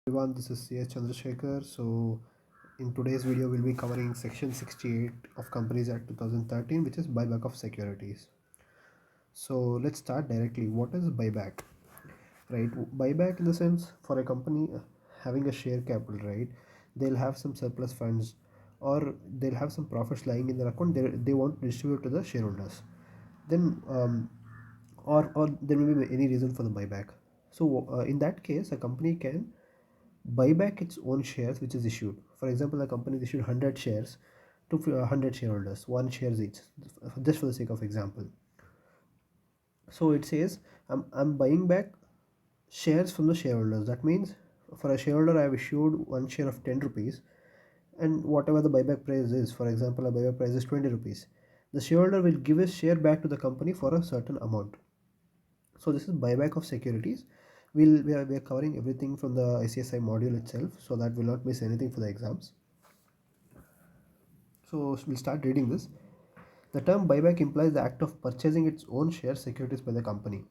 Everyone, this is C.S. Chandrasekhar. So, in today's video, we'll be covering Section 68 of Companies Act 2013, which is buyback of securities. So, let's start directly. What is buyback? Right? Buyback, in the sense, for a company having a share capital, right? They'll have some surplus funds or they'll have some profits lying in their account they want to distribute to the shareholders. Then, or there may be any reason for the buyback. So, in that case, a company can buy back its own shares which is issued. For example, a company is issued 100 shares to 100 shareholders, one shares each, just for the sake of example. So it says I'm buying back shares from the shareholders. That means for a shareholder I have issued one share of 10 rupees, and whatever the buyback price is, for example, a buyback price is 20 rupees. The shareholder will give his share back to the company for a certain amount. So this is buyback of securities. We are covering everything from the ICSI module itself, so that will not miss anything for the exams. So we'll start reading this. The term buyback implies the act of purchasing its own share securities by the company.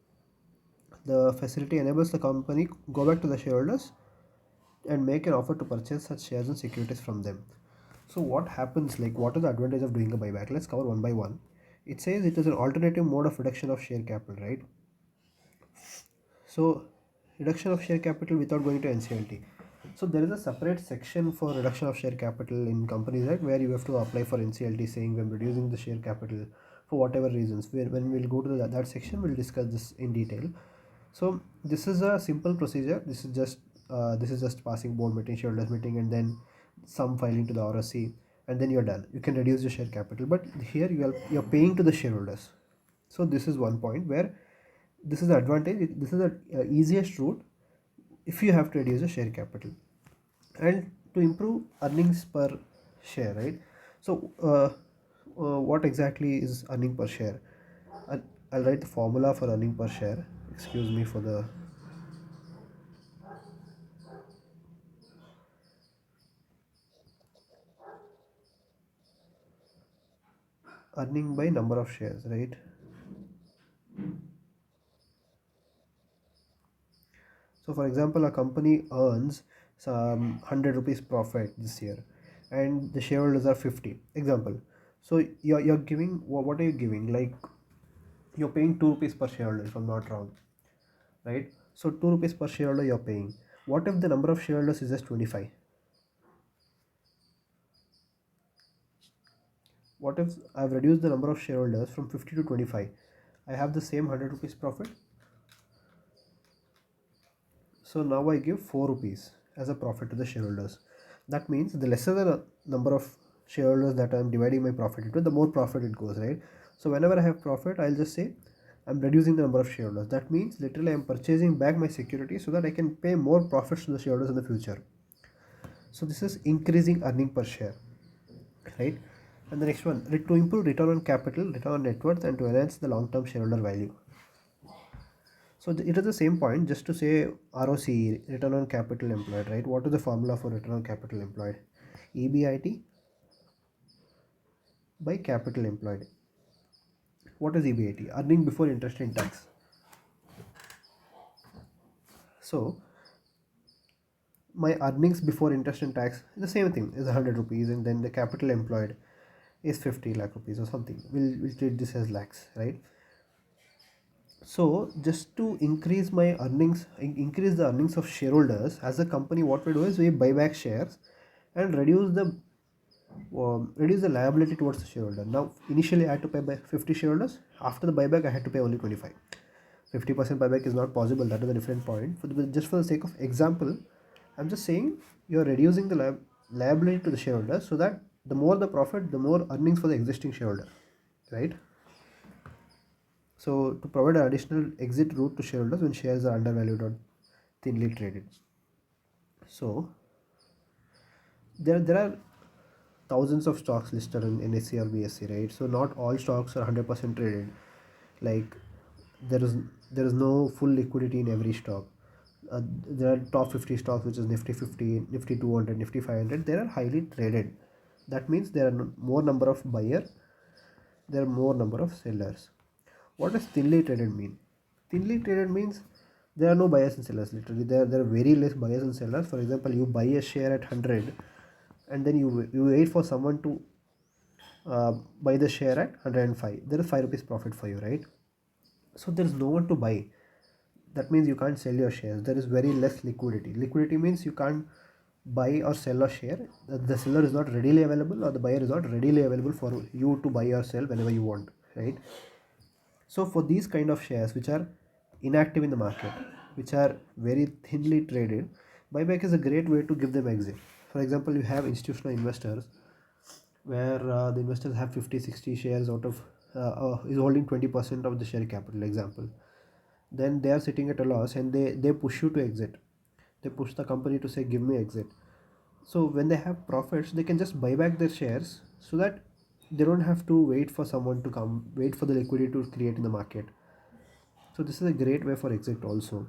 The facility enables the company go back to the shareholders and make an offer to purchase such shares and securities from them. So what happens, like what is the advantage of doing a buyback? Let's cover one by one. It says it is an alternative mode of reduction of share capital, right? So reduction of share capital without going to NCLT. So there is a separate section for reduction of share capital in companies, right, where you have to apply for NCLT saying I'm reducing the share capital for whatever reasons. When we'll go to that section, we'll discuss this in detail. So this is a simple procedure. This is just passing board meeting, shareholders meeting, and then some filing to the ROC, and then you're done. You can reduce your share capital, but here you're paying to the shareholders. So this is one point where this is the advantage. This is the easiest route if you have to reduce the share capital and to improve earnings per share, right? So what exactly is earning per share? I'll write the formula for earning per share. Excuse me for the earning by number of shares, right? So for example, a company earns some 100 rupees profit this year and the shareholders are 50 example. So you're giving, what are you giving, like you're paying 2 rupees per shareholder if I'm not wrong, right? So 2 rupees per shareholder you're paying. What if the number of shareholders is just 25? What if I've reduced the number of shareholders from 50 to 25? I have the same 100 rupees profit. So now I give 4 rupees as a profit to the shareholders. That means the lesser the number of shareholders that I'm dividing my profit into, the more profit it goes, right? So whenever I have profit, I'll just say I'm reducing the number of shareholders. That means literally I'm purchasing back my security so that I can pay more profits to the shareholders in the future. So this is increasing earning per share, right? And the next one, to improve return on capital, return on net worth, and to enhance the long-term shareholder value. So it is the same point, just to say ROCE, return on capital employed, right? What is the formula for return on capital employed? EBIT by capital employed. What is EBIT? Earning before interest and tax. So my earnings before interest and tax is the same thing, is 100 rupees, and then the capital employed is 50 lakh rupees or something. We'll treat this as lakhs, right? So just to increase my earnings, increase the earnings of shareholders as a company, what we do is we buy back shares and reduce the liability towards the shareholder. Now initially I had to pay by 50 shareholders. After the buyback I had to pay only 25. 50% buyback is not possible. That is a different point. Just for the sake of example, I'm just saying you're reducing the liability to the shareholder so that the more the profit, the more earnings for the existing shareholder, right? So to provide an additional exit route to shareholders when shares are undervalued or thinly traded. So there are thousands of stocks listed in NSE or BSE, right? So not all stocks are 100% traded. Like there is there is no full liquidity in every stock. There are top 50 stocks, which is Nifty 50, Nifty 200, Nifty 500. They are highly traded. That means there are more number of buyers, there are more number of sellers. What does thinly traded mean? Thinly traded means There are no buyers and sellers. Literally, there are very less buyers and sellers. For example, you buy a share at 100, and then you wait for someone to buy the share at 105. There is 5 rupees profit for you, right? So there is no one to buy. That means you can't sell your shares. There is very less liquidity. Liquidity means you can't buy or sell a share. The seller is not readily available, or the buyer is not readily available for you to buy or sell whenever you want, right? So for these kind of shares which are inactive in the market, which are very thinly traded, buyback is a great way to give them exit. For example, you have institutional investors where the investors have 50-60 shares out of is holding 20% of the share capital, example. Then they are sitting at a loss, and they push you to exit. They push the company to say give me exit. So when they have profits, they can just buy back their shares, so that they don't have to wait for someone to come, wait for the liquidity to create in the market. So this is a great way for exit also,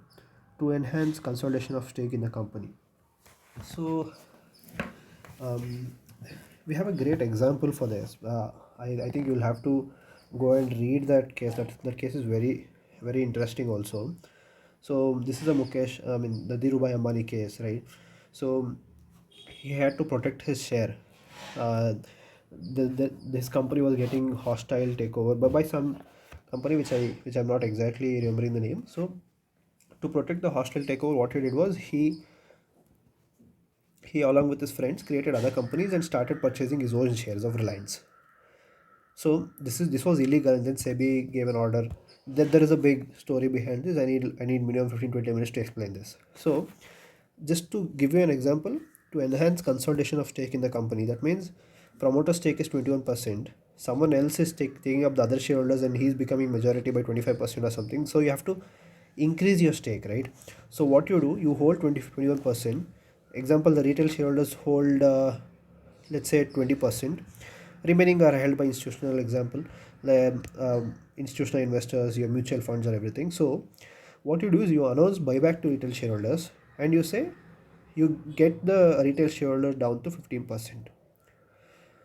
to enhance consolidation of stake in the company. So um, we have a great example for this. I think you'll have to go and read that case. That case is very interesting also. So this is a the Dhirubhai Ambani case, right? So he had to protect his share. Uh, this company was getting hostile takeover, but by some company which I'm not exactly remembering the name. So to protect the hostile takeover, what he did was he along with his friends created other companies and started purchasing his own shares of Reliance. So this was illegal, and then SEBI gave an order. That there is a big story behind this. I need minimum 15-20 minutes to explain this. So just to give you an example, to enhance consolidation of stake in the company, that means promoter stake is 21%. Someone else is taking up the other shareholders, and he's becoming majority by 25% or something. So you have to increase your stake, right? So what you do, you hold 21%. Example, the retail shareholders hold let's say 20%. Remaining are held by institutional, example, the institutional investors, your mutual funds or everything. So what you do is you announce buyback to retail shareholders, and you say you get the retail shareholder down to 15%.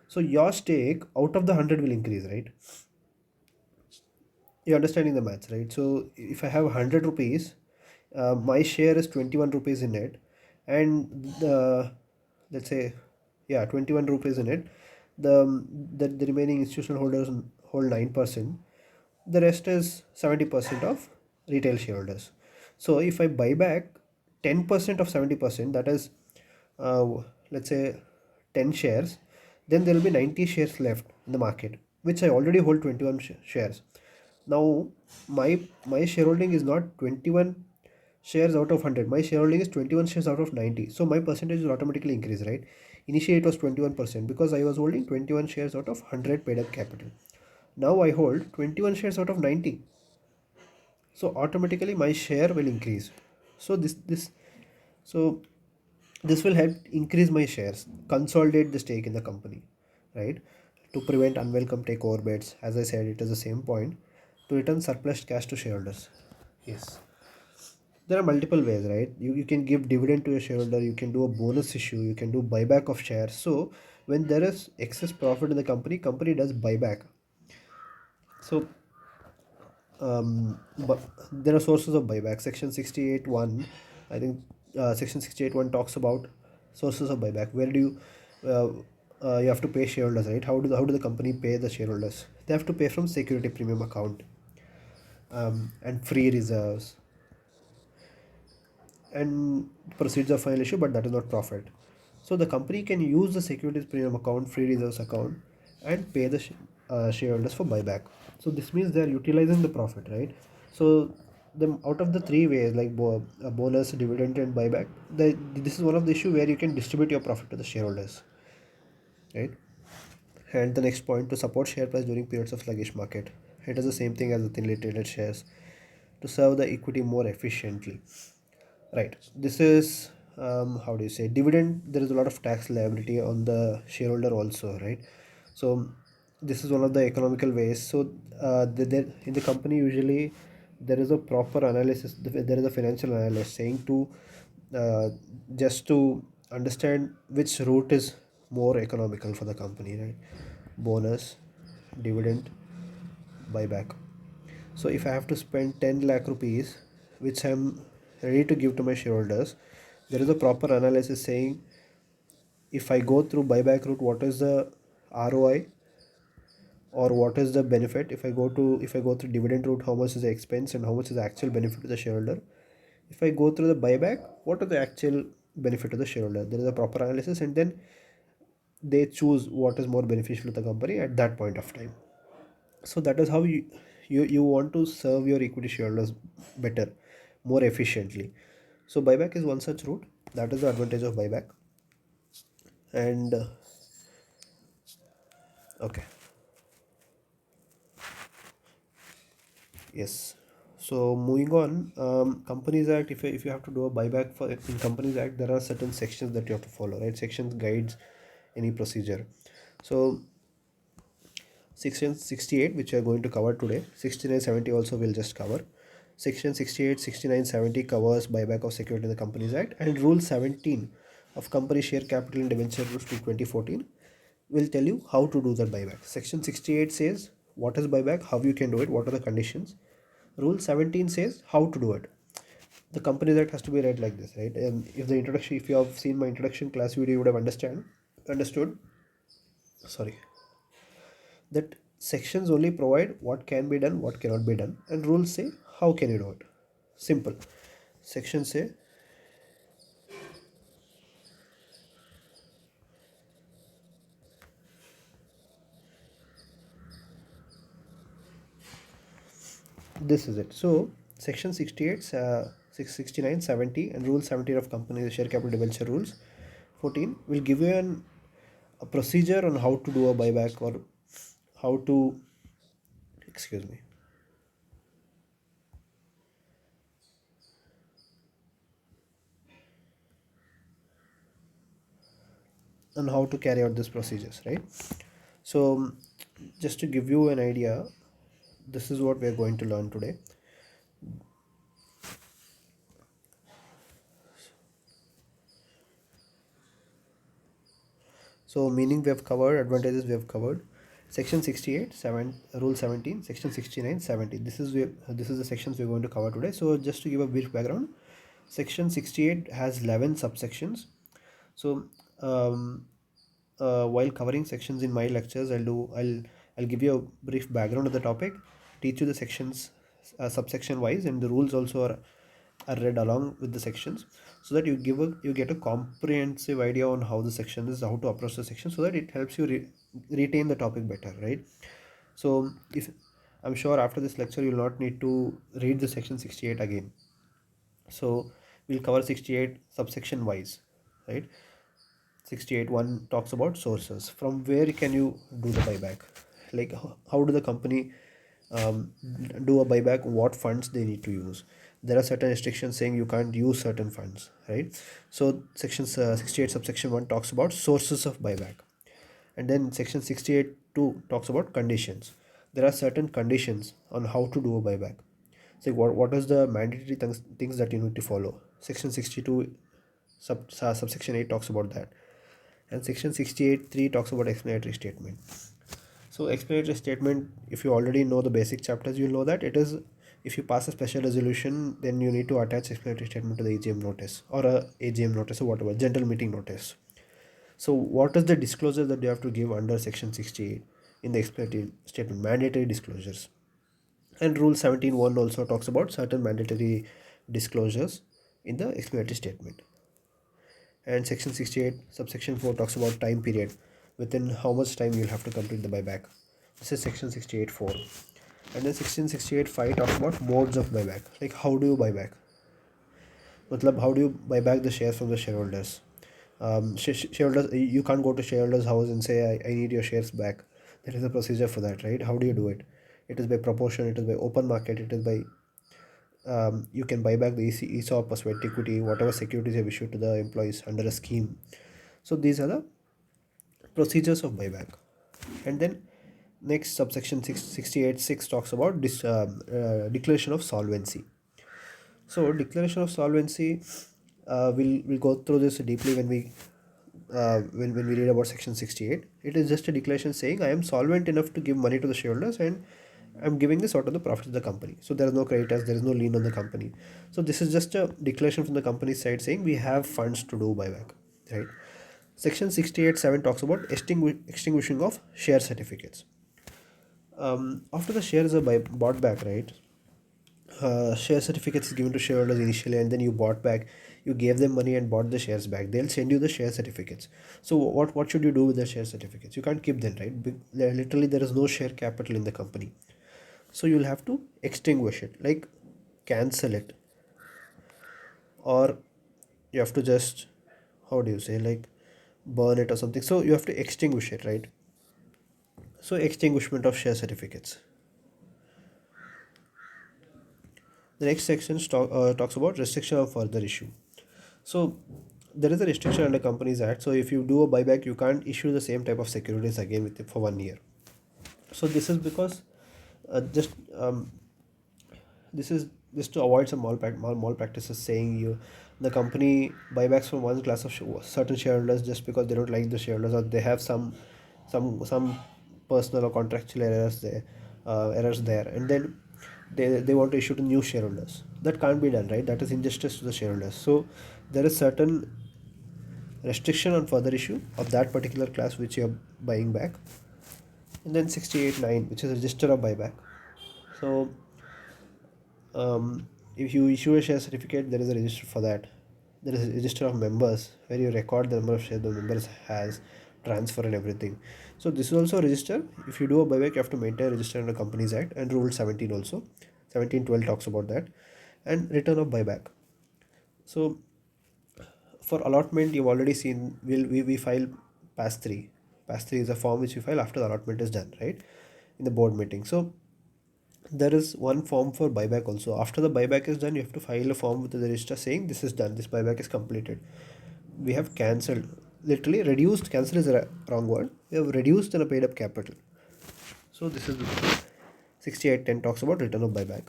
So your stake out of the 100 will increase, right? You're understanding the maths, right? So if I have 100 rupees, my share is 21 rupees in it, and let's say, yeah, 21 rupees in it. The remaining institutional holders hold 9%. The rest is 70% of retail shareholders. So if I buy back 10% of 70%, that is, uh, let's say 10 shares, then there will be 90 shares left in the market, which I already hold 21 shares. Now my shareholding is not 21 shares out of 100. My shareholding is 21 shares out of 90. So my percentage will automatically increase, right? Initially it was 21% because I was holding 21 shares out of 100 paid up capital. Now I hold 21 shares out of 90. So automatically my share will increase. So so this will help increase my shares, consolidate the stake in the company, right? To prevent unwelcome takeover bids. As I said, it is the same point. To return surplus cash to shareholders. Yes. There are multiple ways, right? You can give dividend to your shareholder, you can do a bonus issue, you can do buyback of shares. So when there is excess profit in the company does buyback. So but there are sources of buyback. Section 68(1), I think, section 68(1) talks about sources of buyback. Where do you have to pay shareholders, right? How do the company pay the shareholders? They have to pay from security premium account, and free reserves, and proceeds of final issue, but that is not profit. So the company can use the securities premium account, free reserves account, and pay the shareholders for buyback. So this means they are utilizing the profit, right? So the out of the three ways, like a bonus, dividend, and buyback, this is one of the issue where you can distribute your profit to the shareholders, right? And the next point, to support share price during periods of sluggish market. It is the same thing as the thinly traded shares, to serve the equity more efficiently. Right. This is, how do you say, dividend. There is a lot of tax liability on the shareholder also, right? So this is one of the economical ways. So in the company usually there is a proper analysis. There is a financial analyst saying to uh, just to understand which route is more economical for the company, right? Bonus, dividend, buyback. So if I have to spend 10 lakh rupees, which I'm ready to give to my shareholders, there is a proper analysis saying if I go through buyback route, what is the ROI or what is the benefit. If I go through dividend route, how much is the expense and how much is the actual benefit to the shareholder. If I go through the buyback, what are the actual benefit to the shareholder. There is a proper analysis, and then they choose what is more beneficial to the company at that point of time. So that is how you want to serve your equity shareholders better, more efficiently. So buyback is one such route. That is the advantage of buyback. And okay, yes. So moving on, Companies Act. If you have to do a buyback for in Companies Act, there are certain sections that you have to follow. Right, sections guides any procedure. So section 68, which we are going to cover today. 69, 70 also we'll just cover. Section 68, 69, 70 covers buyback of security in the Companies Act, and Rule 17 of Company Share Capital and Debenture Rules to 2014 will tell you how to do that buyback. Section 68 says what is buyback, how you can do it, what are the conditions. Rule 17 says how to do it. The Companies Act has to be read like this, right? And if you have seen my introduction class video, you would have understood. Sorry, that sections only provide what can be done, what cannot be done, and rules say how can you do it. Simple. Sections say this is it. So section 68, 669, 70, and rule 17 of company share capital debenture rules 14 will give you a procedure on how to do a buyback, or how to, excuse me, on how to carry out these procedures, right? So just to give you an idea, this is what we are going to learn today. So meaning we have covered, advantages we have covered. Section 68, 7, Rule 17, Section 69, 70. This is the sections we're going to cover today. So just to give a brief background, Section 68 has 11 subsections. So um, while covering sections in my lectures, I'll give you a brief background of the topic, teach you the sections subsection wise, and the rules also are read along with the sections, so that you get a comprehensive idea on how the section is, how to approach the section, so that it helps you retain the topic better, right? So if I'm sure after this lecture you'll not need to read the section 68 again. So we'll cover 68 subsection wise, right? 68 one talks about sources. From where can you do the buyback? Like how do the company do a buyback? What funds they need to use? There are certain restrictions saying you can't use certain funds, right? So section 68 subsection 1 talks about sources of buyback, and then section 68 2 talks about conditions. There are certain conditions on how to do a buyback. So what is the mandatory things that you need to follow. Section 62 subsection 8 talks about that, and section 68.3 talks about explanatory statement. So explanatory statement, if you already know the basic chapters, you'll know that it is, if you pass a special resolution, then you need to attach explanatory statement to the AGM notice, or a AGM notice, or whatever, general meeting notice. So what is the disclosure that you have to give under section 68 in the explanatory statement? Mandatory disclosures. And rule 17.1 also talks about certain mandatory disclosures in the explanatory statement. And section 68 subsection 4 talks about time period, within how much time you'll have to complete the buyback. This is section 68.4. And then section 68.5 talks about modes of buyback, like how do you buy back, how do you buy back the shares from the shareholders. Shareholders, you can't go to shareholders house and say I need your shares back. There is a procedure for that, right? How do you do it? It is by proportion, it is by open market, it is by you can buy back the ESOP or sweat equity, whatever securities you have issued to the employees under a scheme. So these are the procedures of buyback. And then next subsection 68.6 talks about declaration of solvency. So declaration of solvency, we'll go through this deeply when we read about section 68. It is just a declaration saying I am solvent enough to give money to the shareholders, and I'm giving this out of the profit of the company. So there is no creditors, there is no lien on the company. So this is just a declaration from the company's side saying we have funds to do buyback, right? Section 68(7) talks about extinguishing of share certificates. After the shares are bought back, right? Share certificates is given to shareholders initially, and then you bought back, you gave them money and bought the shares back. They'll send you the share certificates. So what should you do with the share certificates? You can't keep them, right? Literally there is no share capital in the company, so you'll have to extinguish it, like cancel it, or you have to just, how do you say, like burn it or something. So you have to extinguish it, right? So extinguishment of share certificates. The next section talks about restriction of further issue. So there is a restriction under Companies Act. So if you do a buyback, you can't issue the same type of securities again with it for 1 year. So this is because just this is just to avoid some malpractices, saying you the company buybacks from one class of certain shareholders just because they don't like the shareholders, or they have some personal or contractual errors there, and then they want to issue to new shareholders. That can't be done, right? That is injustice to the shareholders. So there is certain restriction on further issue of that particular class which you are buying back. And then 68(9), which is register of buyback. So if you issue a share certificate, there is a register for that. There is a register of members where you record the number of shares the members has, transfer and everything. So this is also a register. If you do a buyback, you have to maintain a register under Companies Act, and Rule 17 also. 1712 talks about that. And return of buyback. So for allotment, you've already seen, we file pass 3. Pass 3 is a form which we file after the allotment is done, right, in the board meeting. So there is one form for buyback also. After the buyback is done, you have to file a form with the register saying this is done, this buyback is completed. We have cancelled, literally reduced, cancel is a wrong word, we have reduced and paid up capital. So this is 6810 talks about return of buyback.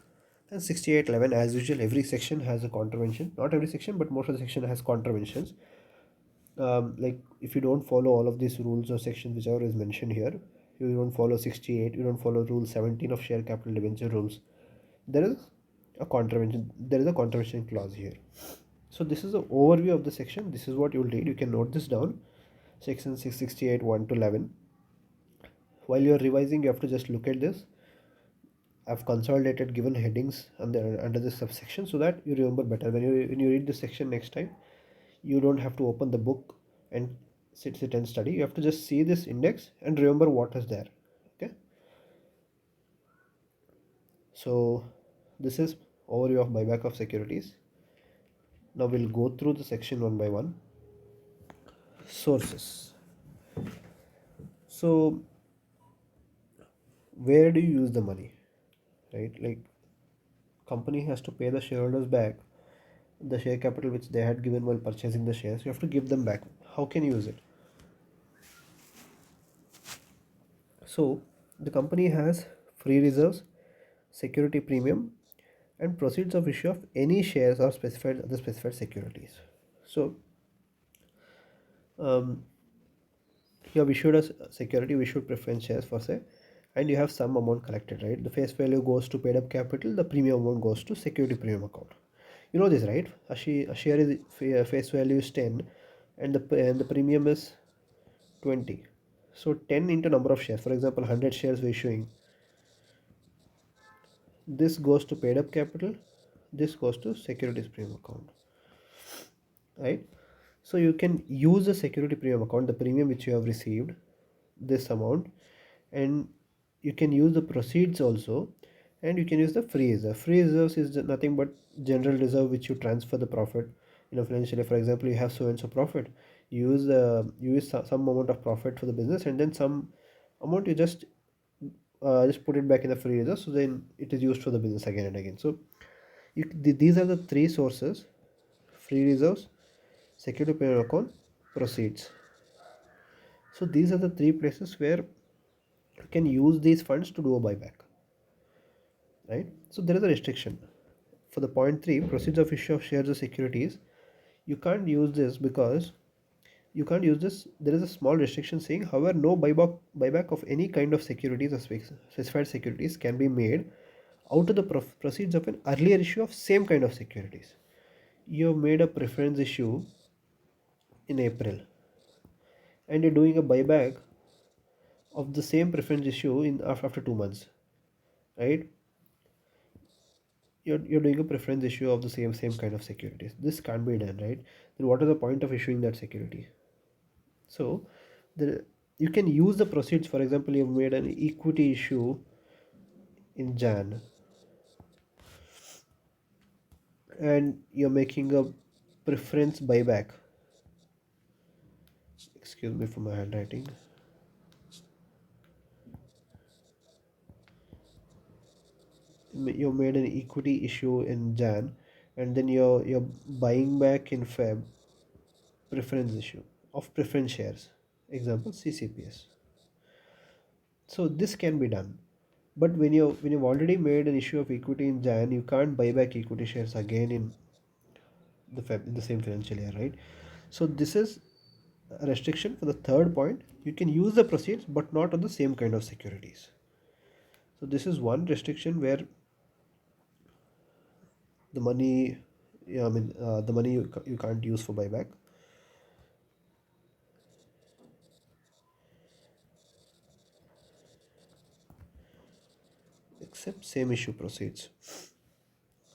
And 6811, as usual, every section has a contravention. Not every section, but most of the section has contraventions. Like if you don't follow all of these rules or sections whichever is mentioned here, you don't follow 68, you don't follow rule 17 of share capital debenture rules, there is a contravention clause here. So this is the overview of the section. This is what you'll read. You can note this down. Section 668 1 to 11. While you are revising, you have to just look at this. I've consolidated given headings under this subsection so that you remember better. When you read this section next time, you don't have to open the book and sit and study. You have to just see this index and remember what is there. Okay. So this is overview of buyback of securities. Now we'll go through the section one by one. Sources. So where do you use the money, right? Like company has to pay the shareholders back the share capital which they had given while purchasing the shares. You have to give them back. How can you use it? So the company has free reserves, security premium, and proceeds of issue of any shares or specified other specified securities. So um, you have issued a security, we issued preference shares for say, and you have some amount collected, right? The face value goes to paid up capital, the premium amount goes to security premium account. You know this, right? A share is face value is 10, and the premium is 20. So 10 into number of shares. For example, 100 shares we're issuing. This goes to paid up capital. This goes to securities premium account, right? So you can use the security premium account, the premium which you have received, this amount, and you can use the proceeds also, and you can use the free reserve. Free reserves is nothing but general reserve which you transfer the profit in a financial. For example, you have so and so profit, you use some amount of profit for the business, and then some amount you just put it back in the free reserve, so then it is used for the business again and again. So these are the three sources: free reserves, security premium account, proceeds. So these are the three places where you can use these funds to do a buyback, right? So there is a restriction for the point 3, proceeds of issue of shares or securities. You can't use this because you can't use this. There is a small restriction saying, however, no buyback of any kind of securities or specified securities can be made out of the proceeds of an earlier issue of same kind of securities. You have made a preference issue in April and you're doing a buyback of the same preference issue in after 2 months, right? You're doing a preference issue of the same kind of securities. This can't be done, right? Then what is the point of issuing that security? So the you can use the proceeds. For example, you've made an equity issue in Jan and you're making a preference buyback. Excuse me for my handwriting. You made an equity issue in Jan and then you're buying back in Feb preference issue of preference shares, example CCPS. So this can be done, but when you've already made an issue of equity in Jan, you can't buy back equity shares again in the same financial year, right? So this is a restriction for the third point. You can use the proceeds but not on the same kind of securities. So this is one restriction where the money, yeah, I mean the money you can't use for buyback. Except same issue proceeds.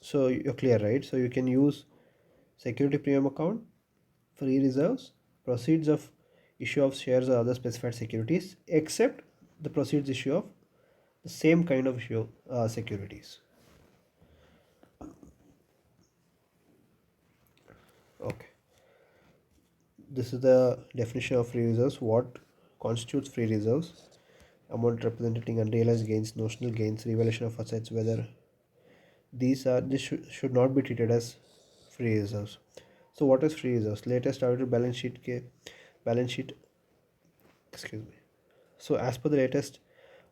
So you're clear, right? So you can use security premium account, free reserves, proceeds of issue of shares or other specified securities, except the proceeds issue of the same kind of issue securities. Okay. This is the definition of free reserves. What constitutes free reserves? Amount representing unrealized gains, notional gains, revaluation of assets, whether this should not be treated as free reserves. So what is free reserves? Latest audited balance sheet, excuse me. So as per the latest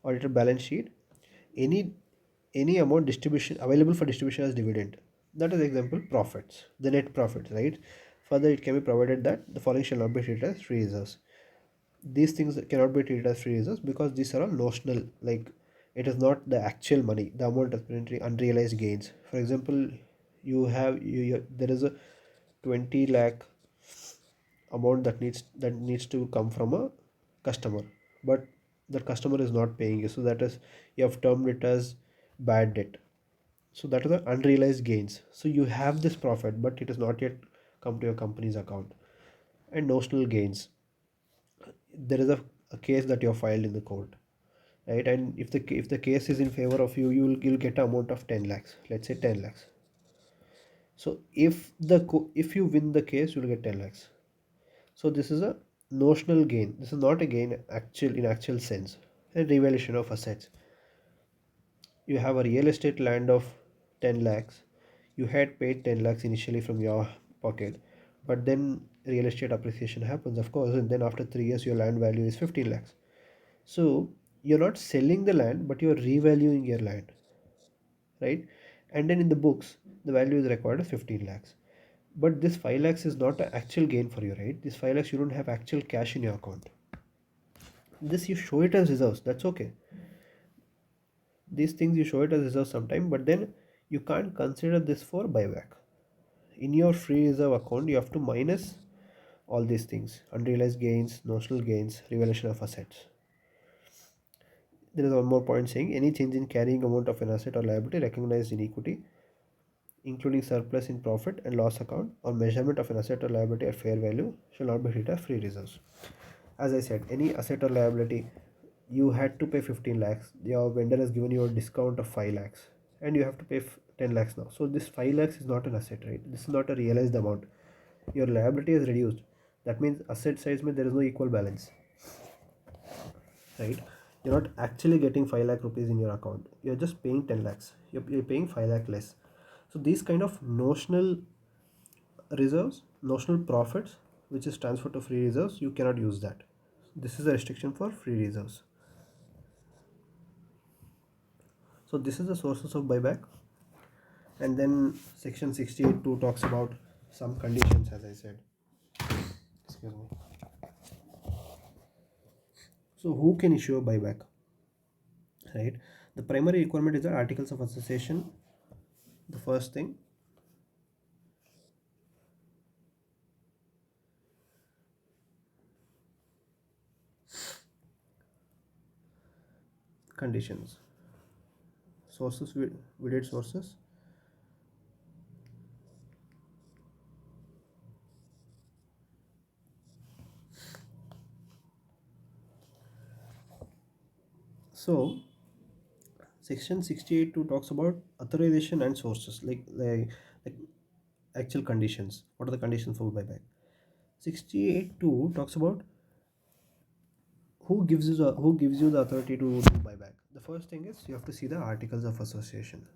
audited balance sheet, any any amount distribution available for distribution as dividend. That is example profits, the net profits, right? Further, it can be provided that the following shall not be treated as free reserves. These things cannot be treated as free reserves because these are all notional, like it is not the actual money, the amount of unrealized gains. For example, there is a 20 lakh amount that needs to come from a customer, but the customer is not paying you, so that is you have termed it as bad debt. So that is the unrealized gains. So you have this profit but it is not yet come to your company's account. And notional gains, there is a case that you have filed in the court, right? And if the case is in favor of you, you'll get an amount of 10 lakhs, let's say 10 lakhs. So if you win the case, you'll get 10 lakhs. So this is a notional gain. This is not a gain actual sense. A revaluation of assets. You have a real estate land of 10 lakhs. You had paid 10 lakhs initially from your pocket, but then real estate appreciation happens, of course, and then after 3 years, your land value is 15 lakhs. So you're not selling the land, but you're revaluing your land, right? And then in the books, the value is recorded as 15 lakhs. But this 5 lakhs is not an actual gain for you, right? This 5 lakhs, you don't have actual cash in your account. This you show it as reserves, that's okay. These things you show it as reserves sometime, but then you can't consider this for buyback. In your free reserve account, you have to minus all these things: unrealized gains, notional gains, revaluation of assets. There is one more point saying any change in carrying amount of an asset or liability recognized in equity, including surplus in profit and loss account, or measurement of an asset or liability at fair value, shall not be treated as free reserves. As I said, any asset or liability, you had to pay 15 lakhs, your vendor has given you a discount of 5 lakhs, and you have to pay 10 lakhs now. So this 5 lakhs is not an asset, right? This is not a realized amount. Your liability is reduced. That means asset size means there is no equal balance, right? You're not actually getting 5 lakh rupees in your account. You're just paying 10 lakhs. You're paying 5 lakh less. So these kind of notional reserves, notional profits, which is transferred to free reserves, you cannot use that. This is a restriction for free reserves. So this is the sources of buyback. And then section 68.2 talks about some conditions, as I said. Excuse me. So who can issue a buyback, right? The primary requirement is the articles of association. The first thing, conditions, sources, we did sources. So section 68 talks about authorization and sources, like actual conditions. What are the conditions for buyback? 68 talks about who gives you the authority to do buyback. The first thing is you have to see the articles of association.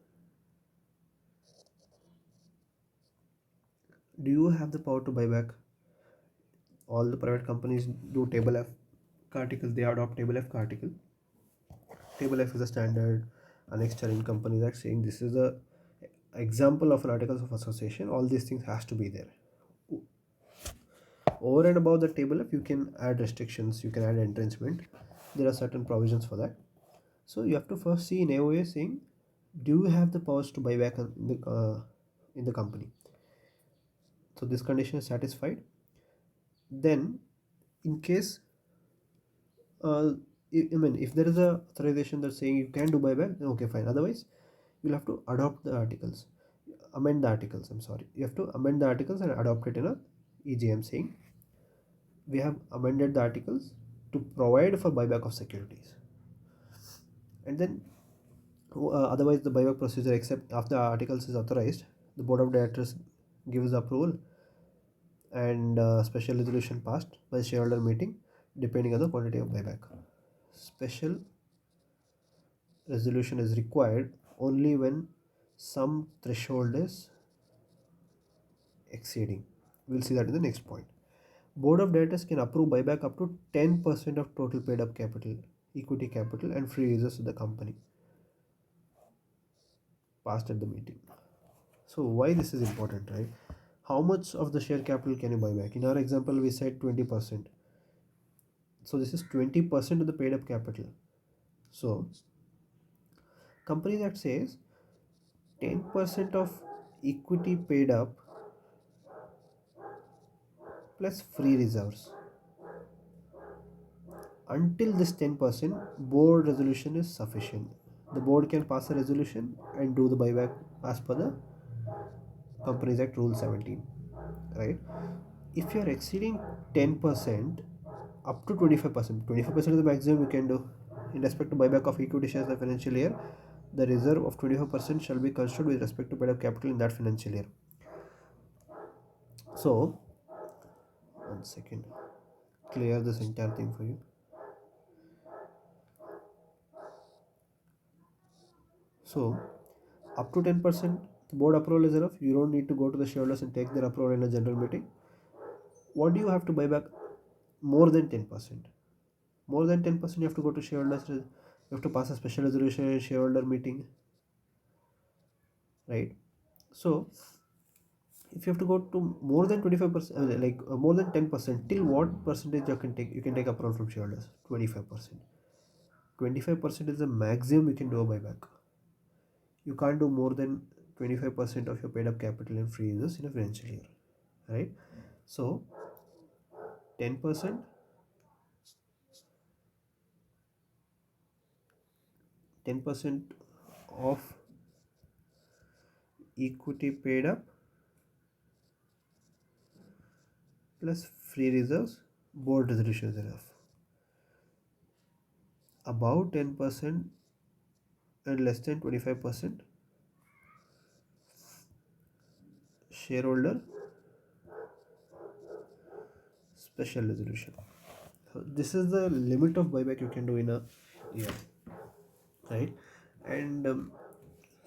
Do you have the power to buy back? All the private companies do table F articles. They adopt table F article. Table F is a standard annexure in companies act saying this is a example of an articles of association. All these things has to be there. Over and above the table F, you can add restrictions. You can add entrenchment. There are certain provisions for that. So you have to first see in AOA saying, do you have the powers to buy back in the company? So this condition is satisfied. Then, in case, uh, I mean, if there is a authorization that's saying you can do buyback, then okay, fine. Otherwise, you'll have to adopt the articles, amend the articles. I'm sorry, you have to amend the articles and adopt it in a EGM saying we have amended the articles to provide for buyback of securities, and then otherwise the buyback procedure except after the articles is authorized, the board of directors gives approval and special resolution passed by shareholder meeting depending on the quantity of buyback. Special resolution is required only when some threshold is exceeding. We'll see that in the next point. Board of directors can approve buyback up to 10% of total paid up capital, equity capital, and free reserves of the company passed at the meeting. So why this is important, right? How much of the share capital can you buy back? In our example, we said 20%. So this is 20% of the paid up capital. So company that says 10% of equity paid up plus free reserves. Until this 10%, board resolution is sufficient. The board can pass a resolution and do the buyback as per the Companies Act Rule 17, right? If you are exceeding 10% up to 25%, 25% is the maximum you can do. In respect to buyback of equity shares in the financial year, the reserve of 25% shall be considered with respect to paid up capital in that financial year. So, one second, clear this entire thing for you. So, up to 10%, the board approval is enough. You don't need to go to the shareholders and take their approval in a general meeting. What do you have to buy back? More than 10%. More than 10%, you have to go to shareholders. You have to pass a special resolution in shareholder meeting, right? So, if you have to go to more than 25%, more than 10%, till what percentage you can take? You can take approval from shareholders. 25%. 25% is the maximum you can do a buyback. You can't do more than 25% of your paid up capital and free users in a financial year, right? So 10%, 10% of equity paid up plus free reserves, board resolution is enough. Above 10% and less than 25%, shareholder special resolution. So this is the limit of buyback you can do in a year, right? And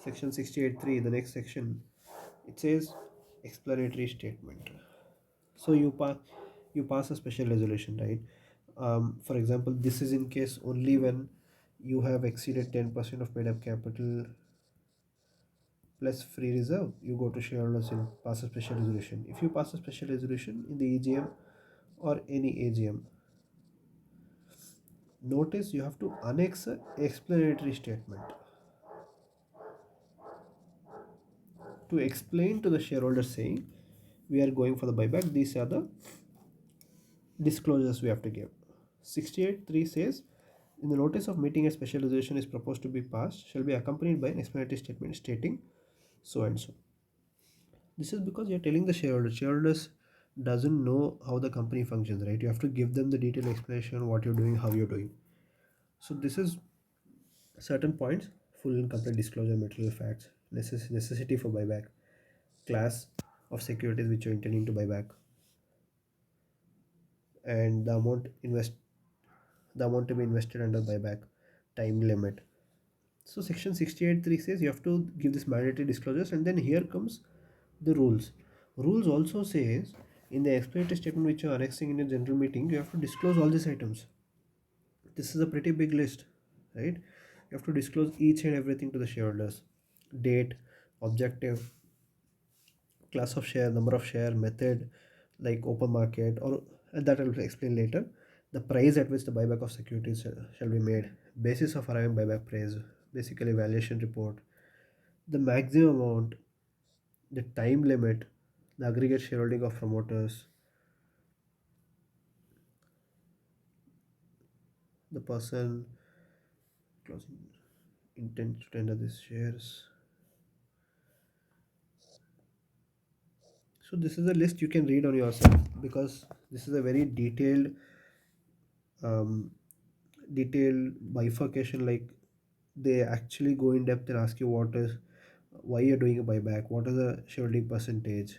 section 68.3, the next section, it says explanatory statement. So you pass a special resolution, right? For example, this is in case only when you have exceeded 10% of paid up capital plus free reserve, you go to shareholders and pass a special resolution. If you pass a special resolution in the EGM or any AGM, Notice you have to annex a explanatory statement to explain to the shareholders saying we are going for the buyback. These are the disclosures we have to give. 68.3 says in the notice of meeting a special resolution is proposed to be passed shall be accompanied by an explanatory statement stating so and so. This is because you're telling the shareholders doesn't know how the company functions, right? You have to give them the detailed explanation what you're doing, how you're doing. So this is certain points: full and complete disclosure, material facts, necessity for buyback, class of securities which you're intending to buy back, and the amount to be invested under buyback, time limit. So section 68.3 says you have to give this mandatory disclosures, and then here comes the rules. Rules also says in the explanatory statement which you are annexing in a general meeting, you have to disclose all these items. This is a pretty big list, right? You have to disclose each and everything to the shareholders: date, objective, class of share, number of share, method like open market, or that I will explain later. The price at which the buyback of securities shall be made, basis of arriving buyback price, basically valuation report, the maximum amount, the time limit, the aggregate shareholding of promoters, the person closing intent to tender these shares. So this is a list you can read on yourself because this is a very um, detailed bifurcation. Like they actually go in depth and ask you why you're doing a buyback, what is the shareholding percentage,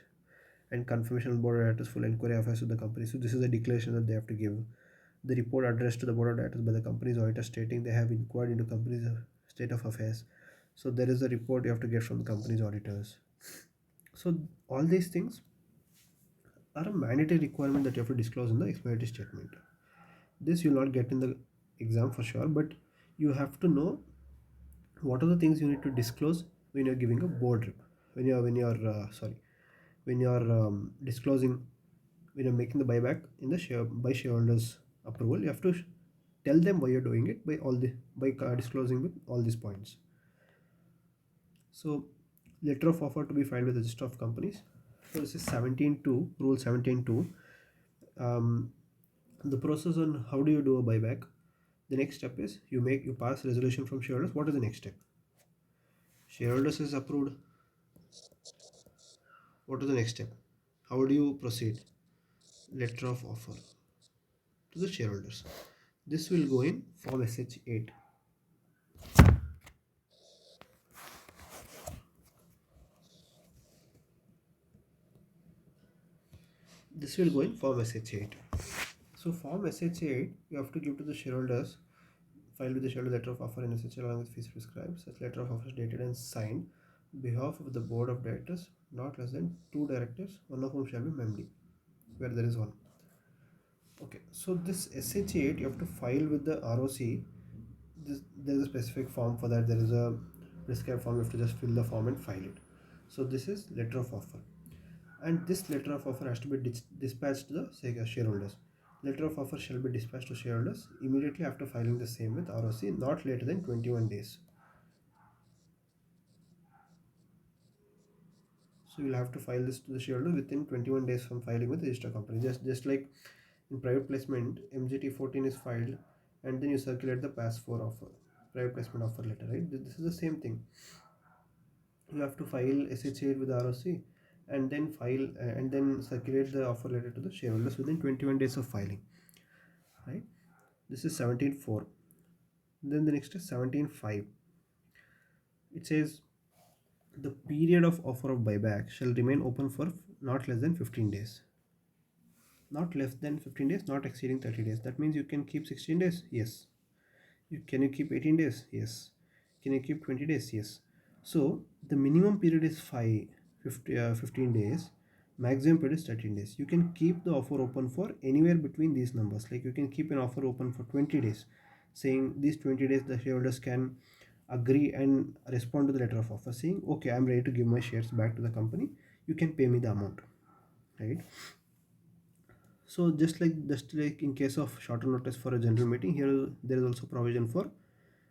and confirmation of board of directors full inquiry affairs of the company. So this is a declaration that they have to give. The report addressed to the board of directors by the company's auditor stating they have inquired into company's state of affairs. So there is a report you have to get from the company's auditors. So all these things are a mandatory requirement that you have to disclose in the explanatory statement. This you'll not get in the exam for sure, but you have to know what are the things you need to disclose when you're giving a board rep, when you're disclosing, when you're making the buyback in the share by shareholders approval. You have to tell them why you're doing it by disclosing with all these points. So letter of offer to be filed with the register of companies. So this is 17.2, rule 17.2. um, the process on how do you do a buyback. The next step is you pass resolution from shareholders. What is the next step? Shareholders is approved. What is the next step? How do you proceed? Letter of offer to the shareholders. This will go in form SH8. This will go in form SH8. So form SH8 you have to give to the shareholders, filed with the shareholder letter of offer in SH along with fees prescribed. Such letter of offer is dated and signed on behalf of the board of directors, not less than two directors, one of whom shall be MD, where there is one. Okay, so this SH8 you have to file with the ROC. There is a specific form for that. There is a prescribed form. You have to just fill the form and file it. So this is letter of offer, and this letter of offer has to be dispatched to the shareholders. Letter of offer shall be dispatched to shareholders immediately after filing the same with ROC, not later than 21 days. So you'll have to file this to the shareholder within 21 days from filing with the register company. Just like in private placement, MGT 14 is filed, and then you circulate the PAS 4 offer, private placement offer letter, right? This is the same thing. You have to file SH8 with ROC, and then and then circulate the offer letter to the shareholders within 21 days of filing, right? This is 17.4. Then the next is 17.5. It says the period of offer of buyback shall remain open for not less than 15 days. Not less than 15 days, not exceeding 30 days. That means you can keep 16 days? Yes. Can you keep 18 days? Yes. Can you keep 20 days? Yes. So the minimum period is 15 days. Maximum period is 13 days. You can keep the offer open for anywhere between these numbers. Like you can keep an offer open for 20 days, saying these 20 days the shareholders can agree and respond to the letter of offer saying, okay, I'm ready to give my shares back to the company. You can pay me the amount, right? So just like in case of shorter notice for a general meeting, here there is also provision for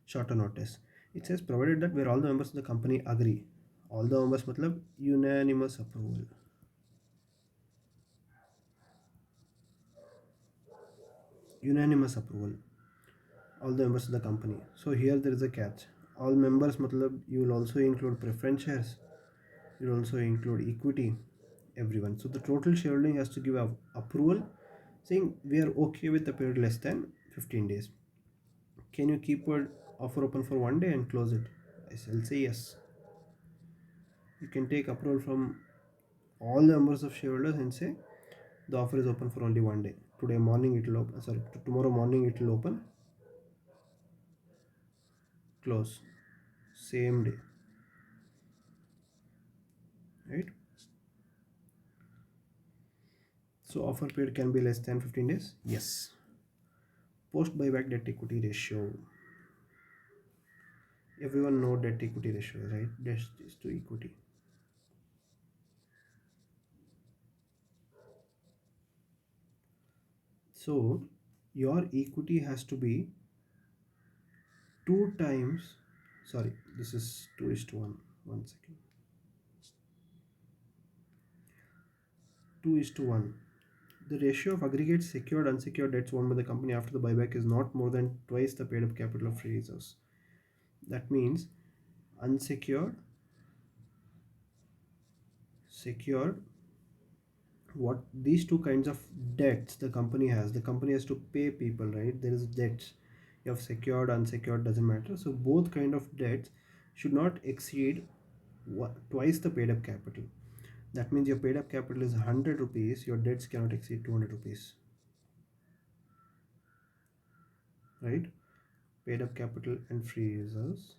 shorter notice. It says provided that where all the members of the company agree. All the members matlab unanimous approval. Unanimous approval. All the members of the company. So here there is a catch. All members matlab you will also include preference shares. You will also include equity. Everyone. So the total shareholding has to give approval, saying we are okay with the period less than 15 days. Can you keep your offer open for 1 day and close it? I'll say yes. You can take approval from all the members of shareholders and say the offer is open for only 1 day. Today morning it will open. Sorry, tomorrow morning it will open. Close. Same day. Right. So offer period can be less than 15 days. Yes. Post buyback debt equity ratio. Everyone know debt equity ratio, right? Debt is to equity. So your equity has to be two times. Sorry, this is 2:1. 1 second. 2:1. The ratio of aggregate secured unsecured debts owned by the company after the buyback is not more than twice the paid up capital of free reserves. That means unsecured, secured, what these two kinds of debts the company has to pay people, right? There is debts. You have secured, unsecured, doesn't matter. So both kind of debts should not exceed twice the paid up capital. That means your paid up capital is 100 rupees, your debts cannot exceed 200 rupees, right? Paid up capital and free reserves.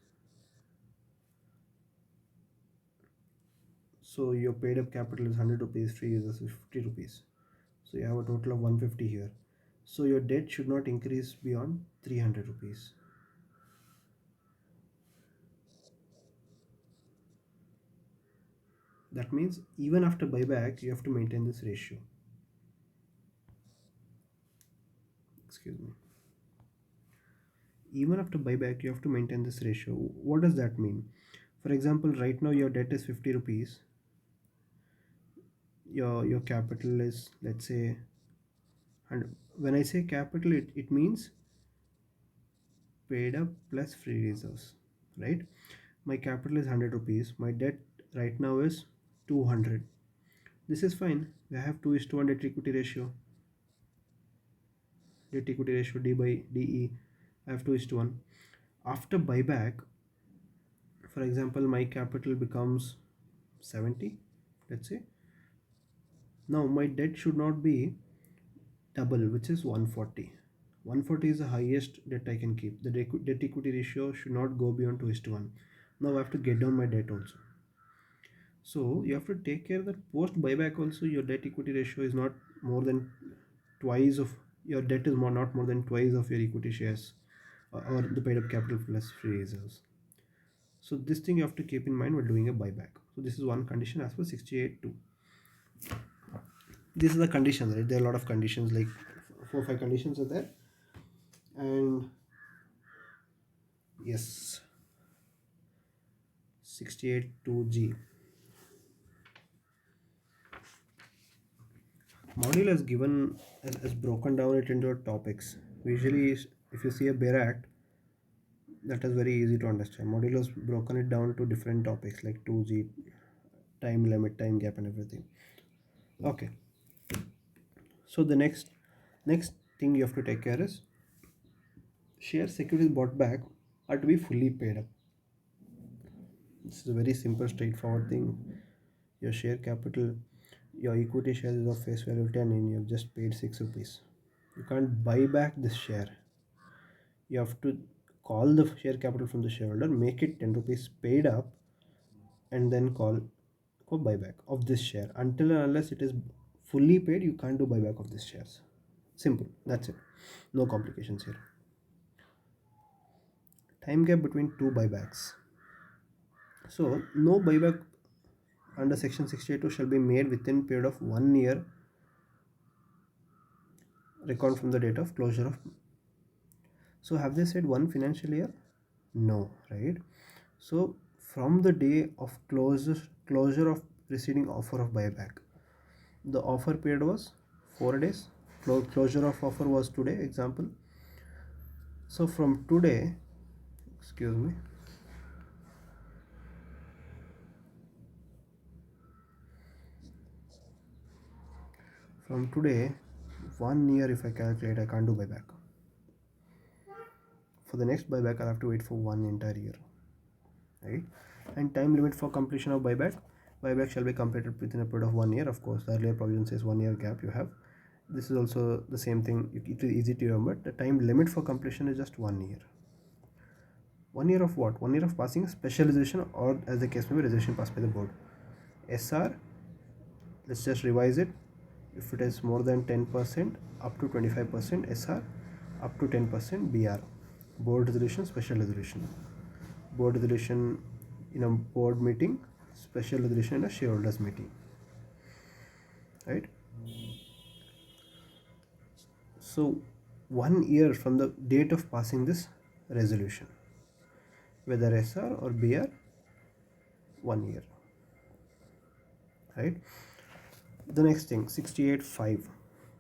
So your paid up capital is 100 rupees, free reserves is 50 rupees. So you have a total of 150 here. So your debt should not increase beyond 300 rupees. That means even after buyback, you have to maintain this ratio. Excuse me. Even after buyback, you have to maintain this ratio. What does that mean? For example, right now your debt is 50 rupees. Your capital is, let's say, and when I say capital, it means paid up plus free reserves, right? My capital is 100 rupees. My debt right now is 200. This is fine. We have 2:1 debt equity ratio. Debt equity ratio D by DE. I have 2:1. After buyback, for example, my capital becomes 70, let's say. Now my debt should not be double, which is 140. 140 is the highest debt I can keep. The debt equity ratio should not go beyond 2:1. Now I have to get down my debt also. So you have to take care that post buyback also your debt equity ratio is not more than twice of your debt is not more than twice of your equity shares, or the paid up capital plus free reserves. So this thing you have to keep in mind while doing a buyback. So this is one condition as per 68.2. These are the conditions, right? There are a lot of conditions, like 4 or 5 conditions are there. And yes, 68.2G. Module has given has broken down it into topics. Usually, if you see a Bear Act, that is very easy to understand. Module has broken it down to different topics like 2G, time limit, time gap, and everything. Okay. So the next thing you have to take care is share securities bought back are to be fully paid up. This is a very simple, straightforward thing. Your share capital, your equity share is of face value 10 and you have just paid 6 rupees. You can't buy back this share. You have to call the share capital from the shareholder, make it 10 rupees paid up, and then call for buyback of this share. Until and unless it is fully paid, you can't do buyback of these shares. Simple. That's it. No complications here. Time gap between two buybacks. So no buyback under section 68 shall be made within period of 1 year Record from the date of closure of. So have they said one financial year? No, right? So from the day of closure of preceding offer of buyback, the offer period was 4 days. Closure of offer was today, example. So from today, excuse me, from today, 1 year if I calculate, I can't do buyback. For the next buyback, I'll have to wait for one entire year, right? And time limit for completion of buyback shall be completed within a period of 1 year. Of course, the earlier provision says 1 year gap you have. This is also the same thing. It is easy to remember. The time limit for completion is just 1 year. 1 year of what? 1 year of passing a specialization, or as the case may be, resolution passed by the board. SR, let's just revise it. If it is more than 10%, up to 25% SR, up to 10% BR. Board resolution, special resolution. Board resolution in a board meeting, special resolution in a shareholders meeting, right? So 1 year from the date of passing this resolution, whether SR or BR, 1 year, right? The next thing, 68.5.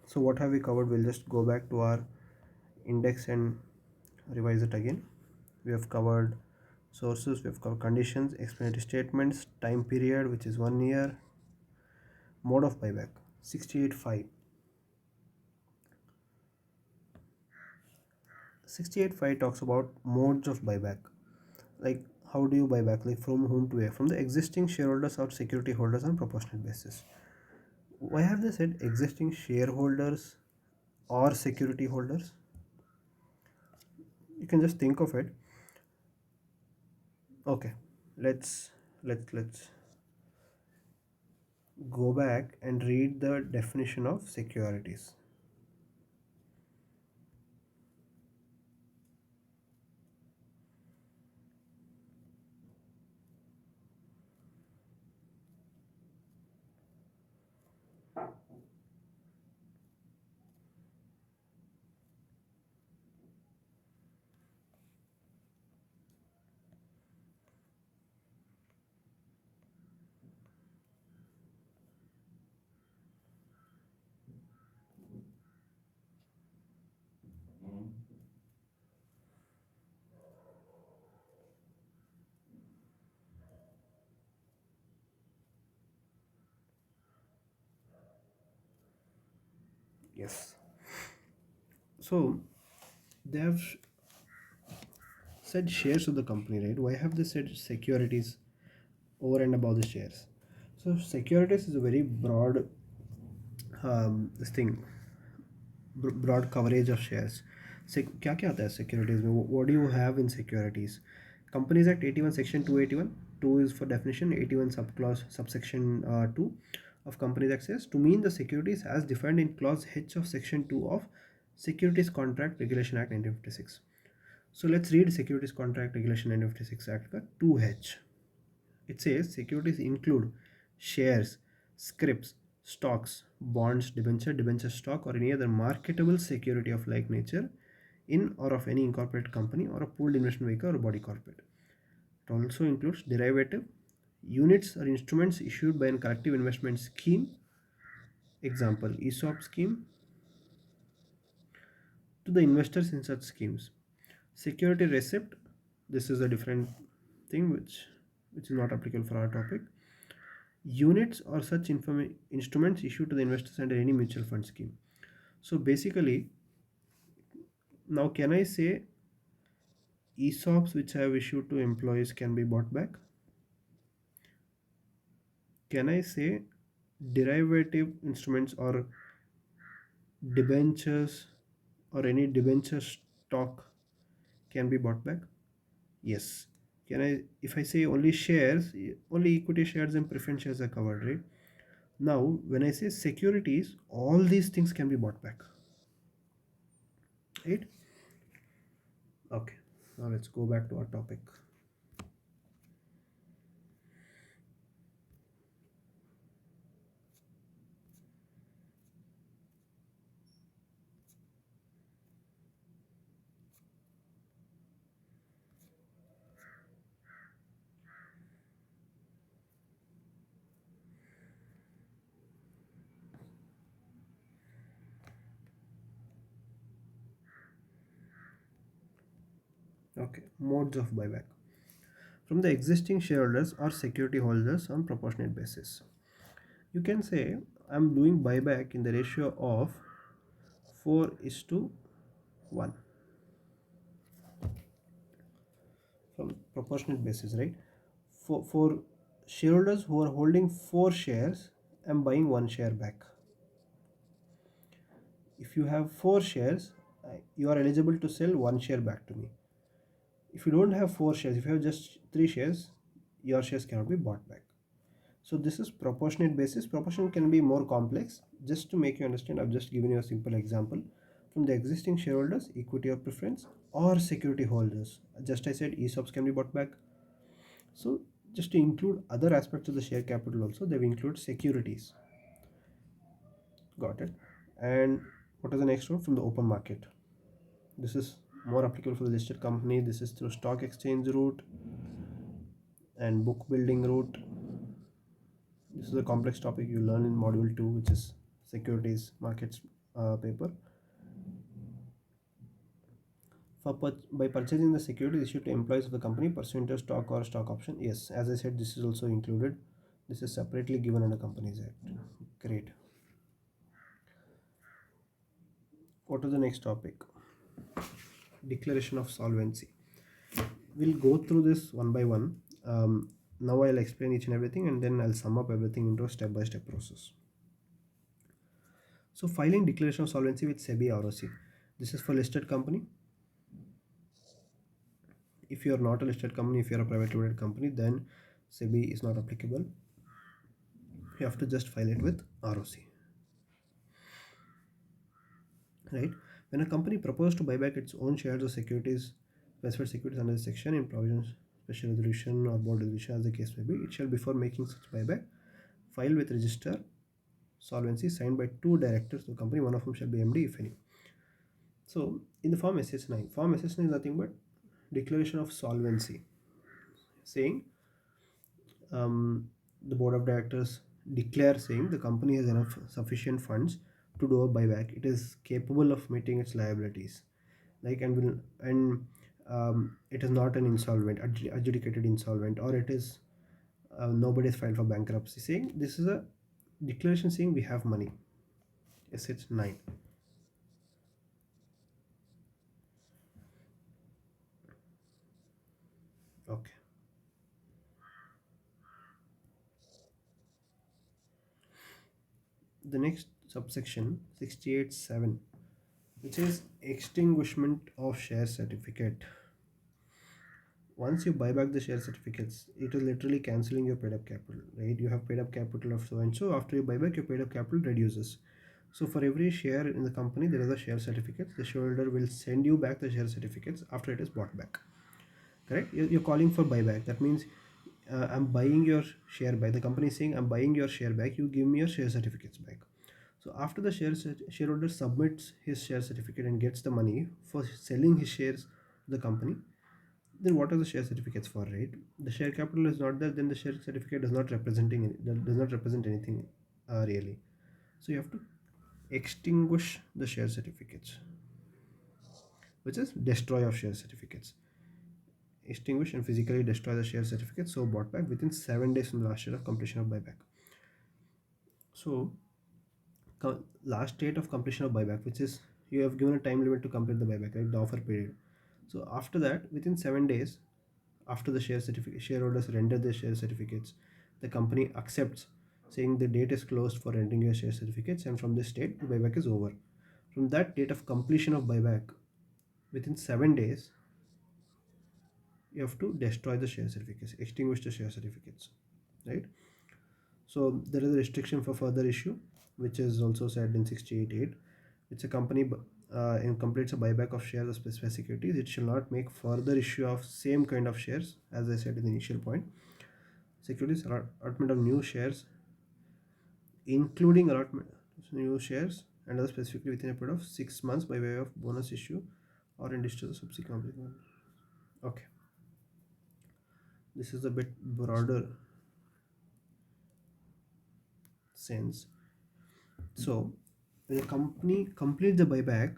So what have we covered? We'll just go back to our index and revise it again. We have covered sources, we have covered conditions, explanatory statements, time period, which is 1 year, mode of buyback. 68.5. 68.5 talks about modes of buyback. Like, how do you buy back? Like, from whom to where? From the existing shareholders or security holders on proportionate basis. Why have they said existing shareholders or security holders? You can just think of it. Okay, let's go back and read the definition of securities. Yes. So they have said shares of the company, right? Why have they said securities over and above the shares? So securities is a very broad this thing, broad coverage of shares. क्या क्या आता है securities में? What do you have in securities? Companies Act 81 section 281. 2 is for definition. 81 subclause subsection 2 of Companies Act says to mean the securities as defined in clause H of section 2 of Securities Contract Regulation Act 1956. So let's read Securities Contract Regulation 1956 Act का 2H. It says securities include shares, scrips, stocks, bonds, debenture stock, or any other marketable security of like nature in or of any incorporated company or a pooled investment vehicle or body corporate. It also includes derivative, units or instruments issued by a collective investment scheme, example ESOP scheme, to the investors in such schemes. Security receipt, this is a different thing which is not applicable for our topic. Units or such instruments issued to the investors under any mutual fund scheme. So basically, now can I say ESOPs which I have issued to employees can be bought back? Can I say derivative instruments or debentures or any debenture stock can be bought back? Yes. Can I, if I say only shares, only equity shares and preference shares are covered, right? Now, when I say securities, all these things can be bought back, right? Okay. Now let's go back to our topic. Okay, modes of buyback from the existing shareholders or security holders on proportionate basis. You can say I'm doing buyback in the ratio of 4 is to 1 from proportionate basis, right? For shareholders who are holding 4 shares, I'm buying 1 share back. If you have 4 shares, you are eligible to sell 1 share back to me. If you don't have 4 shares, if you have just 3 shares, your shares cannot be bought back. So this is proportionate basis. Proportion can be more complex. Just to make you understand, I've just given you a simple example. From the existing shareholders, equity or preference, or security holders. Just I said ESOPs can be bought back. So just to include other aspects of the share capital also, they will include securities. Got it. And what is the next one? From the open market. This is more applicable for the listed company. This is through stock exchange route and book building route. This is a complex topic you learn in module 2, which is securities markets paper. By purchasing the securities issued to employees of the company pursuant to stock or stock option. Yes, as I said, this is also included. This is separately given under Companies Act. Great. What is the next topic? Declaration of solvency. We'll go through this one by one. Now I'll explain each and everything, and then I'll sum up everything into a step-by-step process. So filing declaration of solvency with SEBI ROC. This is for listed company. If you are not a listed company, if you are a private limited company, then SEBI is not applicable. You have to just file it with ROC. Right? When a company proposes to buy back its own shares or securities, specified securities under the section in provisions, special resolution or board resolution as the case may be, it shall before making such buyback file with register solvency signed by 2 directors of the company, one of whom shall be MD if any. So in the form SS9, form SS9 is nothing but declaration of solvency, saying the board of directors declare saying the company has enough sufficient funds to do a buyback. It is capable of meeting its liabilities, like and it is not an insolvent, adjudicated insolvent, or it is nobody has filed for bankruptcy. Saying this is a declaration saying we have money. Yes, it's 9. Okay. The next subsection 68(7), which is extinguishment of share certificate. Once you buy back the share certificates, it is literally cancelling your paid up capital, right? You have paid up capital of so and so. After you buy back, your paid up capital reduces. So for every share in the company, there is a share certificate. The shareholder will send you back the share certificates after it is bought back. Correct? You're calling for buyback. That means I'm buying your share back. The company is saying I'm buying your share back. You give me your share certificates back. So after the shareholder submits his share certificate and gets the money for selling his shares to the company, then what are the share certificates for, right? The share capital is not there, then the share certificate does not represent anything really. So you have to extinguish the share certificates, which is destroy of share certificates. Extinguish and physically destroy the share certificates so bought back within 7 days from the last date of completion of buyback. So last date of completion of buyback, which is you have given a time limit to complete the buyback, right? The offer period. So after that, within 7 days, after the shareholders render their share certificates, the company accepts, saying the date is closed for rendering your share certificates, and from this date, the buyback is over. From that date of completion of buyback, within 7 days, you have to destroy the share certificates, extinguish the share certificates, right? So there is a restriction for further issue, which is also said in 68.8. It's a company completes a buyback of shares of specified securities, it shall not make further issue of same kind of shares, as I said in the initial point. Securities allotment of new shares, including allotment of new shares and other specifically within a period of 6 months by way of bonus issue or in digital subsequent. Okay, this is a bit broader sense. So when a company completes the buyback,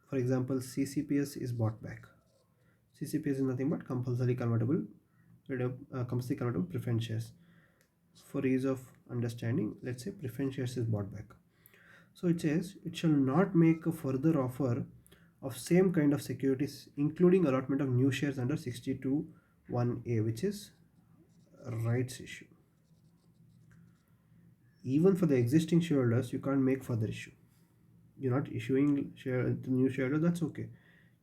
for example, CCPS is bought back. CCPS is nothing but compulsory convertible preference shares. For ease of understanding, let's say preference shares is bought back. So it says it shall not make a further offer of same kind of securities, including allotment of new shares under 62(1)(a), which is rights issue. Even for the existing shareholders, you can't make further issue. You're not issuing share to new shareholders, that's okay.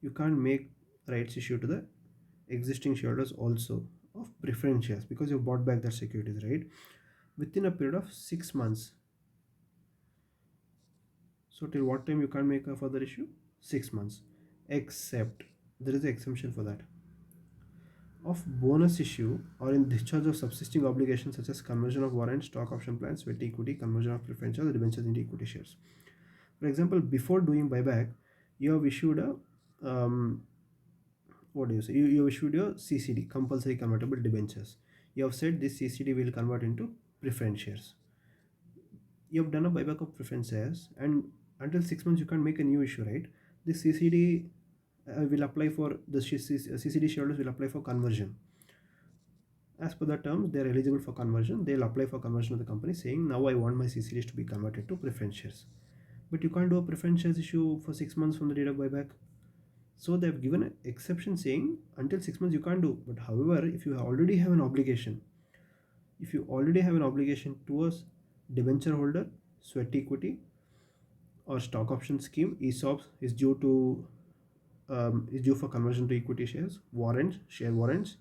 You can't make rights issue to the existing shareholders also of preference shares because you bought back that securities, right? Within a period of 6 months. So till what time you can't make a further issue? 6 months. Except there is an exemption for that. Of bonus issue or in discharge of subsisting obligations such as conversion of warrants, stock option plans, sweat equity, conversion of preference shares, debentures into equity shares. For example, before doing buyback, you have issued a what do you say? You have issued your CCD, compulsory convertible debentures. You have said this CCD will convert into preference shares. You have done a buyback of preference shares, and until 6 months you can't make a new issue, right? This CCD will apply for the CCD shareholders will apply for conversion. As per the terms, they are eligible for conversion. They'll apply for conversion of the company, saying now I want my CCDs to be converted to preference shares. But you can't do a preference shares issue for 6 months from the date of buyback. So they've given an exception saying until 6 months you can't do. But however, if you already have an obligation, towards debenture holder, sweat equity, or stock option scheme, ESOPs is due for conversion to equity shares, warrants, share warrants,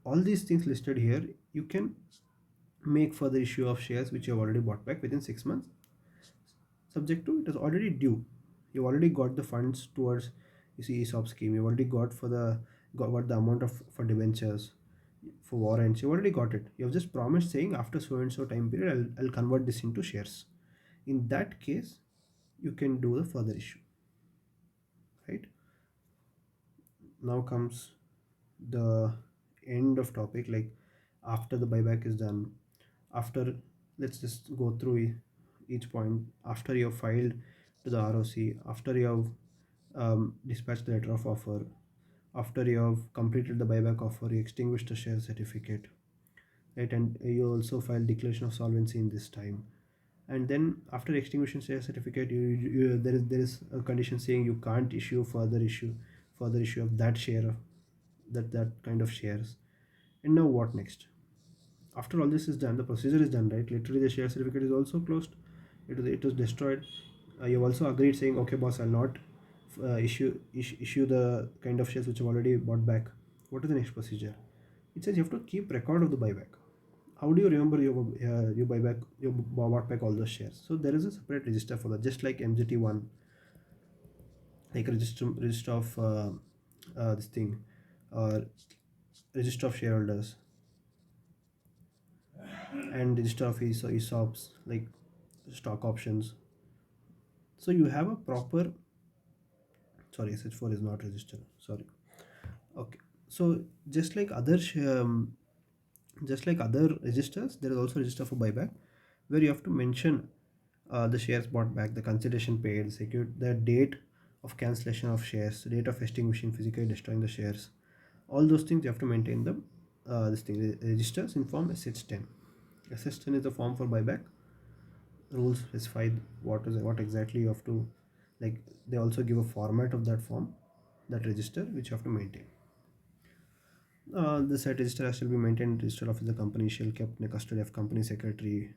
all these things listed here, you can make further issue of shares which you have already bought back within 6 months, subject to it is already due. You already got the funds towards, you see, ESOP scheme. You already got the amount of for debentures, for warrants. You already got it. You have just promised saying after so and so time period, I'll convert this into shares. In that case, you can do the further issue, right? Now comes the end of topic, like after the buyback is done, after, let's just go through each point. After you have filed to the ROC, after you have dispatched the letter of offer, after you have completed the buyback offer, you extinguish the share certificate, right? And you also file declaration of solvency in this time. And then after extinguishing share certificate, there is a condition saying you can't issue further issue of that share, that kind of shares. And now what next? After all this is done, the procedure is done, right? Literally the share certificate is also closed. It was destroyed. You've also agreed saying, okay boss, I'll not issue the kind of shares which I've already bought back. What is the next procedure? It says you have to keep record of the buyback. How do you remember you buyback, you bought back all those shares? So there is a separate register for that, just like MGT1, like register of this thing, uh, register of shareholders, and register of ESOPs, like stock options. So you have a proper, sorry, SH4 is not registered, sorry. Okay, so just like other registers, there is also register for buyback, where you have to mention the shares bought back, the consideration paid, the date of cancellation of shares, date of extinguishing, physically destroying the shares, all those things you have to maintain them. This thing registers in form SH10. SH10 is the form for buyback. Rules specify what exactly you have to, like, they also give a format of that form, that register, which you have to maintain. The said register shall be maintained register of the company, shall kept in the custody of company secretary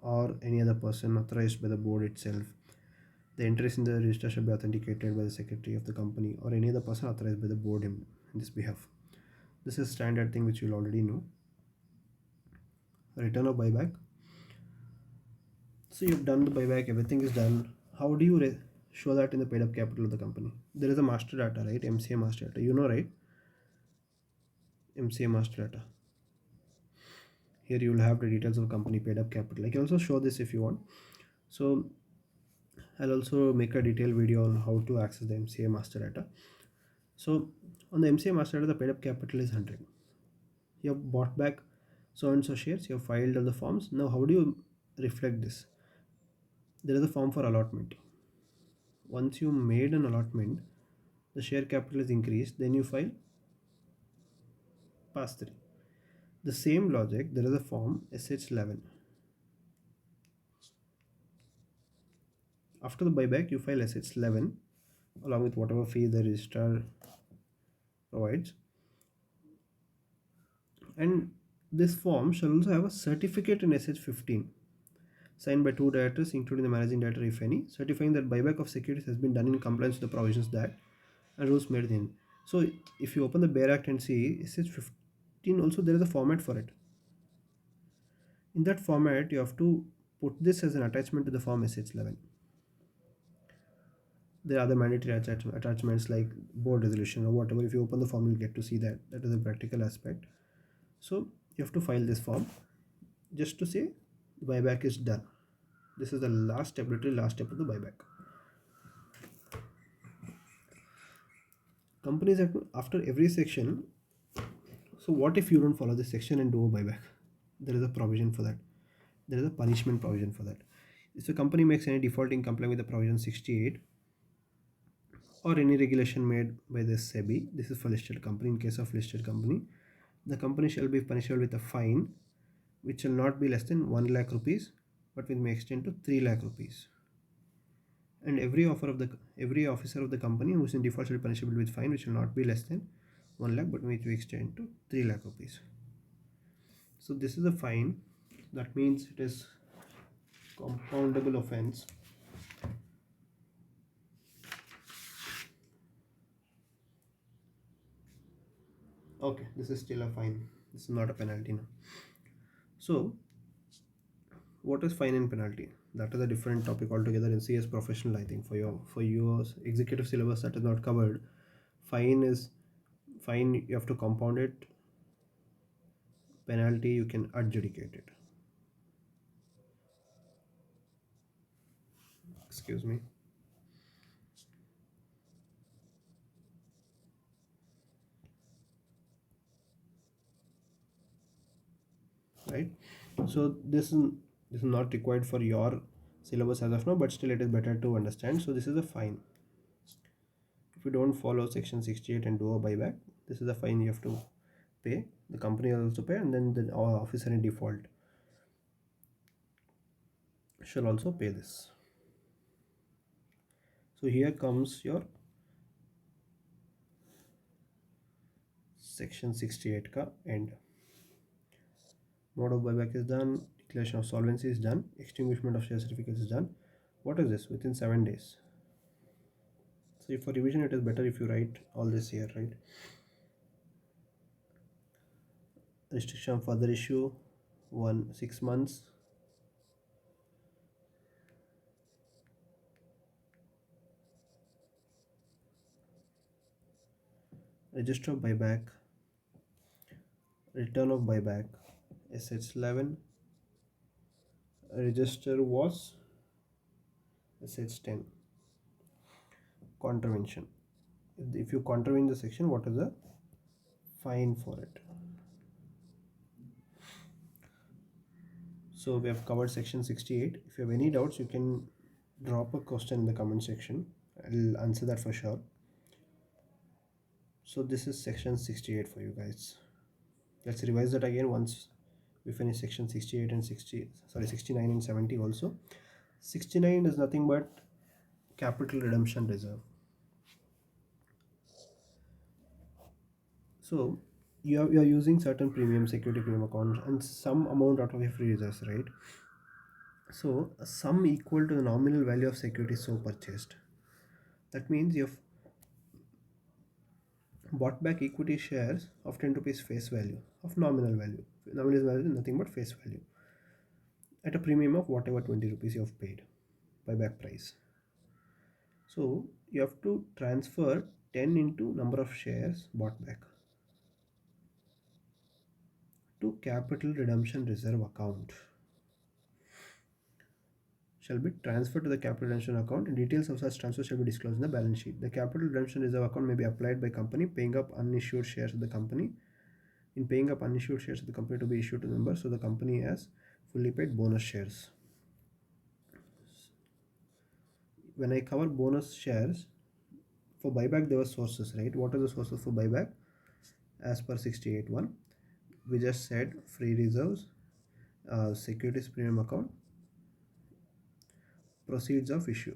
or any other person authorized by the board itself. The entries in the register shall be authenticated by the secretary of the company or any other person authorized by the board in this behalf. This is standard thing which you'll already know. Return of buyback. So you've done the buyback, everything is done. How do you show that in the paid up capital of the company? There is a master data, right? MCA master data, you know, right? MCA master data. Here you will have the details of company paid up capital. I can also show this if you want. So I'll also make a detailed video on how to access the MCA master data. So on the MCA master data, the paid up capital is 100. You have bought back so and so shares, you have filed all the forms. Now how do you reflect this? There is a form for allotment. Once you made an allotment, the share capital is increased, then you file pass 3. The same logic, there is a form SH11. After the buyback, you file SH11 along with whatever fee the registrar provides. And this form shall also have a certificate in SH15 signed by two directors, including the managing director, if any, certifying that buyback of securities has been done in compliance with the provisions that and rules made in. So, if you open the Bear Act and see SH15, also there is a format for it. In that format, you have to put this as an attachment to the form SH11. There are other mandatory attachments like board resolution or whatever. If you open the form, you'll get to see that. That is a practical aspect. So, you have to file this form just to say the buyback is done. This is the last step, literally last step of the buyback. Companies Act, after every section. So what if you don't follow this section and do a buyback? There is a provision for that. There is a punishment provision for that. If the company makes any default in complying with the provision 68 or any regulation made by the SEBI, this is for listed company. In case of listed company, the company shall be punishable with a fine which shall not be less than 1 lakh rupees but which may extend to 3 lakh rupees. And every officer of the company who is in default shall be punishable with fine which shall not be less than 1 lakh but which may extend to 3 lakh rupees. So this is a fine. That means it is compoundable offense. Okay, this is still a fine. This is not a penalty now. So what is fine and penalty? That is a different topic altogether in CS professional. I think for your executive syllabus that is not covered. Fine is fine. You have to compound it. Penalty you can adjudicate it. Excuse me. Right. So this is not required for your syllabus as of now, but still it is better to understand. So this is a fine. If you don't follow section 68 and do a buyback, this is a fine you have to pay. The company will also pay, and then the officer in default shall also pay this. So here comes your section 68 ka end. Mode of buyback is done, declaration of solvency is done, extinguishment of share certificates is done. What is this? Within 7 days. So for revision it is better if you write all this here, right? Restriction of further issue 6 months. Register of buyback, return of buyback, SH11, register was SH10. Contravention. If you contravene the section, what is the fine for it? So we have covered section 68. If you have any doubts, you can drop a question in the comment section. I'll answer that for sure. So this is section 68 for you guys. Let's revise that again once we finish section 68 and 69 and 70 also. 69 is nothing but capital redemption reserve. So you are using certain premium security premium accounts and some amount out of your free reserves, right? So a sum equal to the nominal value of security so purchased. That means you've bought back equity shares of 10 rupees face value of nominal value. Nominal value is nothing but face value at a premium of whatever 20 rupees you have paid buyback price. So you have to transfer 10 into number of shares bought back to capital redemption reserve account. Shall be transferred to the capital redemption account and details of such transfer shall be disclosed in the balance sheet. The capital redemption reserve account may be applied by company paying up unissued shares of the company. In paying up unissued shares of the company to be issued to members, so the company has fully paid bonus shares. When I cover bonus shares, For buyback there were sources, right? What are the sources for buyback? As per 68.1, we just said free reserves, securities premium account, proceeds of issue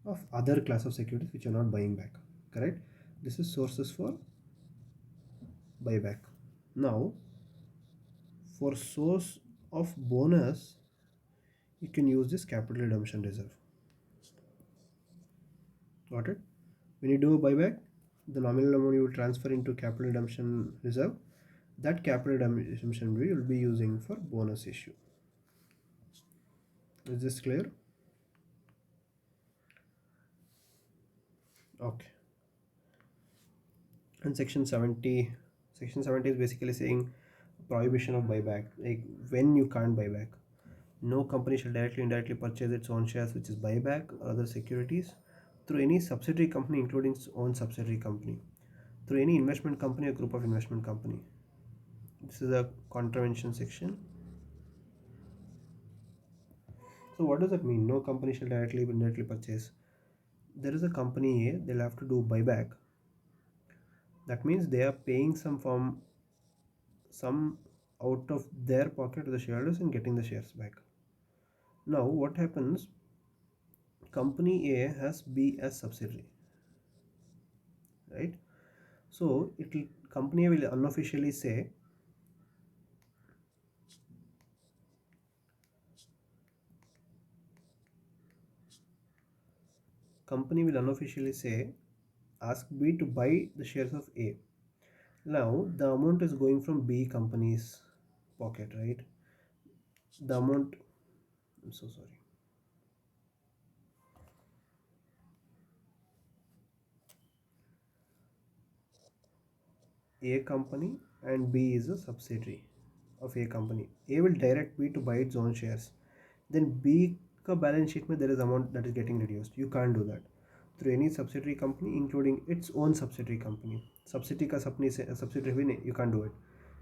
of other class of securities which are not buying back, correct? This is sources for buyback. Now for source of bonus, you can use this capital redemption reserve. Got it? When you do a buyback, the nominal amount you will transfer into capital redemption reserve. That capital redemption we will be using for bonus issue. Is this clear? Okay. And section 70 is basically saying prohibition of buyback, like when you can't buy back. No company shall directly indirectly purchase its own shares, which is buyback or other securities, through any subsidiary company including its own subsidiary company, through any investment company or group of investment company. This is a contravention section. So what does that mean? No company shall directly or indirectly purchase. There is a company A, they'll have to do buyback. That means they are paying some out of their pocket to the shareholders and getting the shares back. Now what happens? Company A has B as subsidiary, right? So it will, company A will unofficially say ask B to buy the shares of A. Now the amount is going from B company's pocket, right? The amount, I'm so sorry. A company and B is a subsidiary of A company. A will direct B to buy its own shares. Then B का balance sheet में there is amount that is getting reduced. You can't do that through any subsidiary company, including its own subsidiary company. Subsidiary का subsidiary भी नहीं, you can't do it.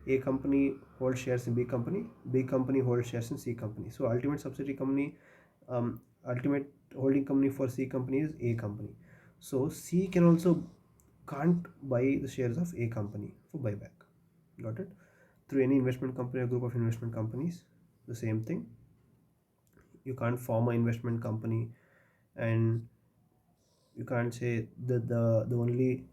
A company holds shares in B company holds shares in C company. So ultimate subsidiary company, ultimate holding company for C company is A company. So C can also can't buy the shares of A company for buyback. Got it? Through any investment company or group of investment companies, the same thing. You can't form an investment company and you can't say the only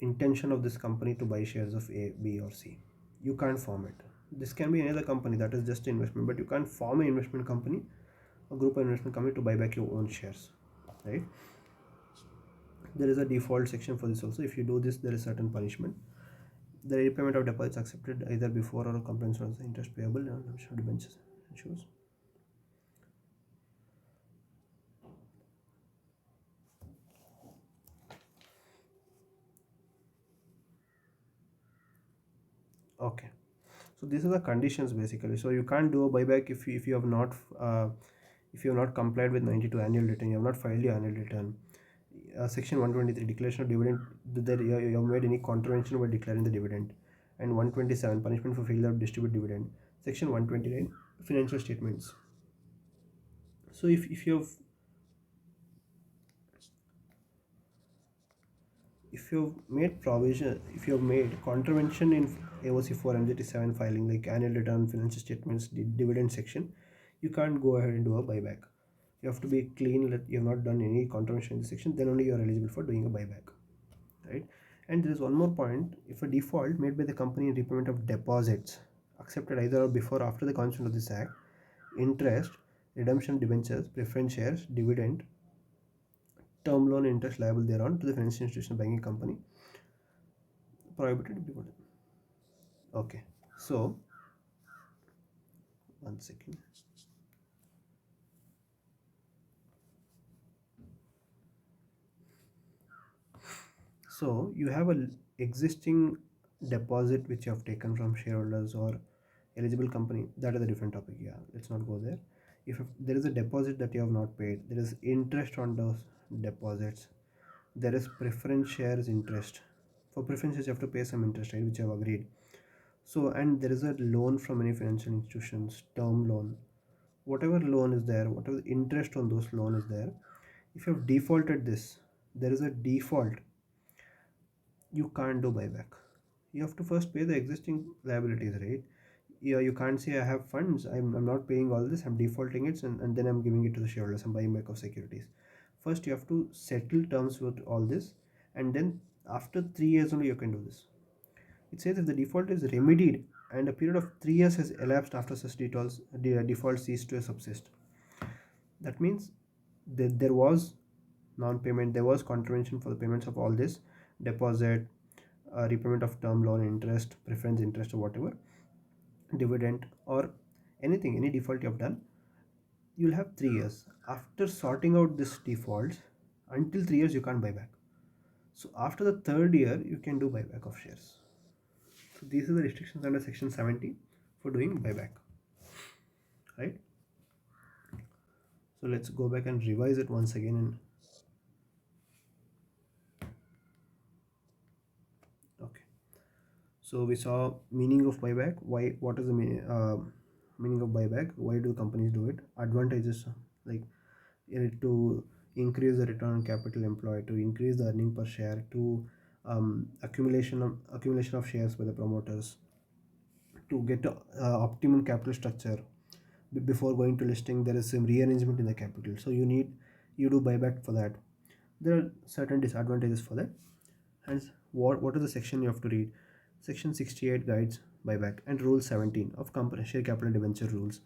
intention of this company to buy shares of A, B, or C. You can't form it. This can be another company that is just investment, but you can't form an investment company, a group of investment company to buy back your own shares, right? There is a default section for this also. If you do this, there is certain punishment. The repayment of deposits accepted either before or compliance with the interest payable and should debentures issues. Okay, so these are the conditions basically. So you can't do a buyback if you have not complied with 92 annual return, you have not filed your annual return. Section 123 declaration of dividend, that you have made any contravention by declaring the dividend. And 127 punishment for failure to distribute dividend. Section 129 financial statements. So if you've made provision, if you've made contravention in AOC 4 MJT7 filing, like annual return, financial statements, dividend section, you can't go ahead and do a buyback. You have to be clean that you have not done any contravention in this section, then only you are eligible for doing a buyback, right? And there is one more point. If a default made by the company in repayment of deposits accepted either before or after the constitution of this act, interest, redemption debentures, preference shares, dividend, term loan interest liable thereon to the financial institution banking company, prohibited before. Okay, so one second. So you have a existing deposit which you have taken from shareholders or eligible company. That is a different topic. Yeah, let's not go there. If there is a deposit that you have not paid, there is interest on those deposits. There is preference shares interest. For preferences, you have to pay some interest, right, which you have agreed. So, and there is a loan from any financial institutions, term loan, whatever loan is there, whatever interest on those loan is there, If you have defaulted this, there is a default, you can't do buyback. You have to first pay the existing liabilities, right? Yeah, you can't say I have funds, I'm not paying all this, I'm defaulting it, and then I'm giving it to the shareholders, I'm buying back of securities. First you have to settle terms with all this, and then after 3 years only you can do this. It says if the default is remedied and a period of 3 years has elapsed after such default ceased to subsist. That means that there was non-payment, there was contravention for the payments of all this deposit, repayment of term loan interest, preference interest, or whatever, dividend, or anything, any default you have done, you'll have 3 years. After sorting out this defaults, until 3 years you can't buy back. So after the third year, you can do buyback of shares. So these are the restrictions under section 70 for doing buyback, right? So let's go back and revise it once again. And okay, so we saw meaning of buyback. Why? What is the meaning of buyback? Why do companies do it? Advantages, like to increase the return on capital employed, to increase the earning per share, to accumulation of shares by the promoters, to get optimum capital structure. Before going to listing, there is some rearrangement in the capital, so you do buyback for that. There are certain disadvantages for that. Hence, what is the section you have to read? Section 68 guides buyback, and rule 17 of company share capital debenture rules.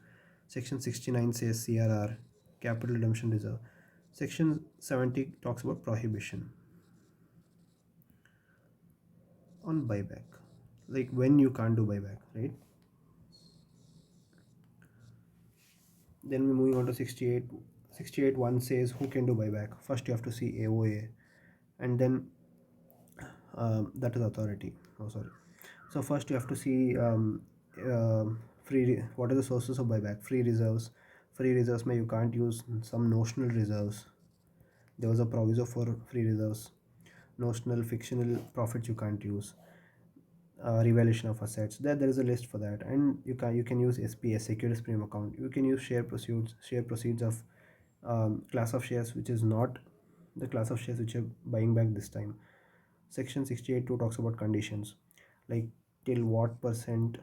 Section 69 says CRR, capital redemption reserve. Section 70 talks about prohibition on buyback, like when you can't do buyback, right? Then we're moving on to 68. 68 1 says who can do buyback. First you have to see AOA, and then that is authority. Oh, sorry. So first you have to see what are the sources of buyback? Free reserves. Free reserves may you can't use some notional reserves. There was a proviso for free reserves. Notional fictional profits you can't use. Revaluation of assets. There is a list for that, and you can use SPS, securities premium account. You can use share proceeds of class of shares which is not the class of shares which you're buying back this time. Section 68 2 talks about conditions, like till what percent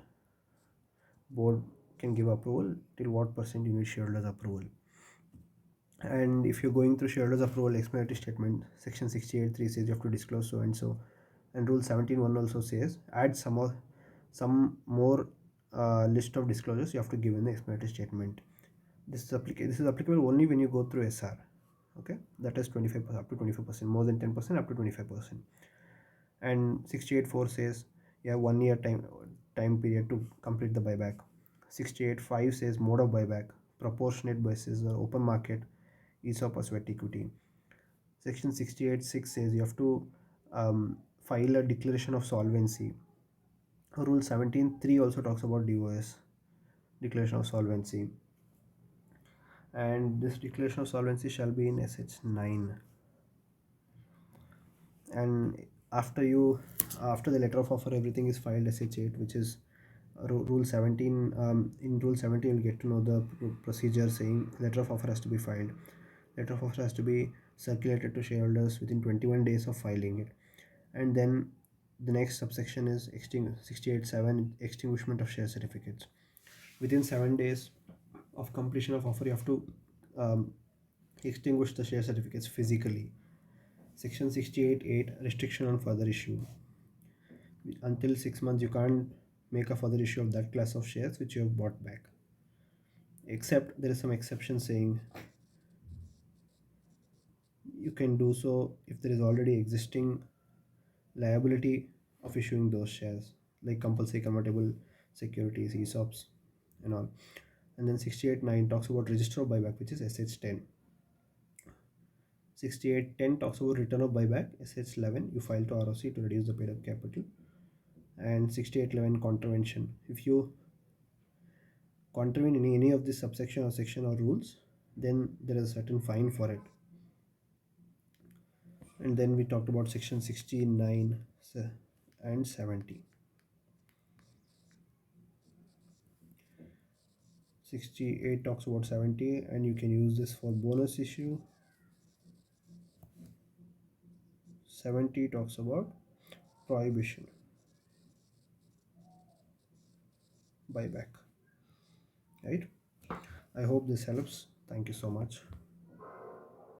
board can give approval, till what percent you need shareholders approval. And if you're going through shareholders approval explanatory statement, section 68 3 says you have to disclose so and so, and rule 17 1 also says add some more list of disclosures you have to give in the explanatory statement. This is applicable only when you go through SR. Okay, that is 25% up to 25%, more than 10% up to 25%. And 68 4 says you have 1 year time period to complete the buyback. 68 5 says mode of buyback, proportionate basis or open market, ESOP or sweat equity. Section 68 6 says you have to file a declaration of solvency. Rule 17 3 also talks about DOS, declaration of solvency, and this declaration of solvency shall be in SH9. And after the letter of offer everything is filed, SH8, which is rule 17. In rule 17 you'll get to know the procedure saying letter of offer has to be filed. Letter of offer has to be circulated to shareholders within 21 days of filing it. And then the next subsection is 68.7, extinguishment of share certificates. Within 7 days of completion of offer you have to um, extinguish the share certificates physically. Section 68.8, restriction on further issue. Until 6 months you can't make a further issue of that class of shares which you have bought back, except there is some exception saying you can do so if there is already existing liability of issuing those shares, like compulsory convertible securities, ESOPs, and all. And then 68.9 talks about register of buyback, which is SH10. 68.10 talks about return of buyback, SH11, you file to ROC to reduce the paid up capital. And 68.11 contravention, if you contravene any of this subsection or section or rules, then there is a certain fine for it. And then we talked about section 69 and 70. 68 talks about 70, and you can use this for bonus issue, 70 talks about prohibition, buyback, right? I hope this helps. Thank you so much.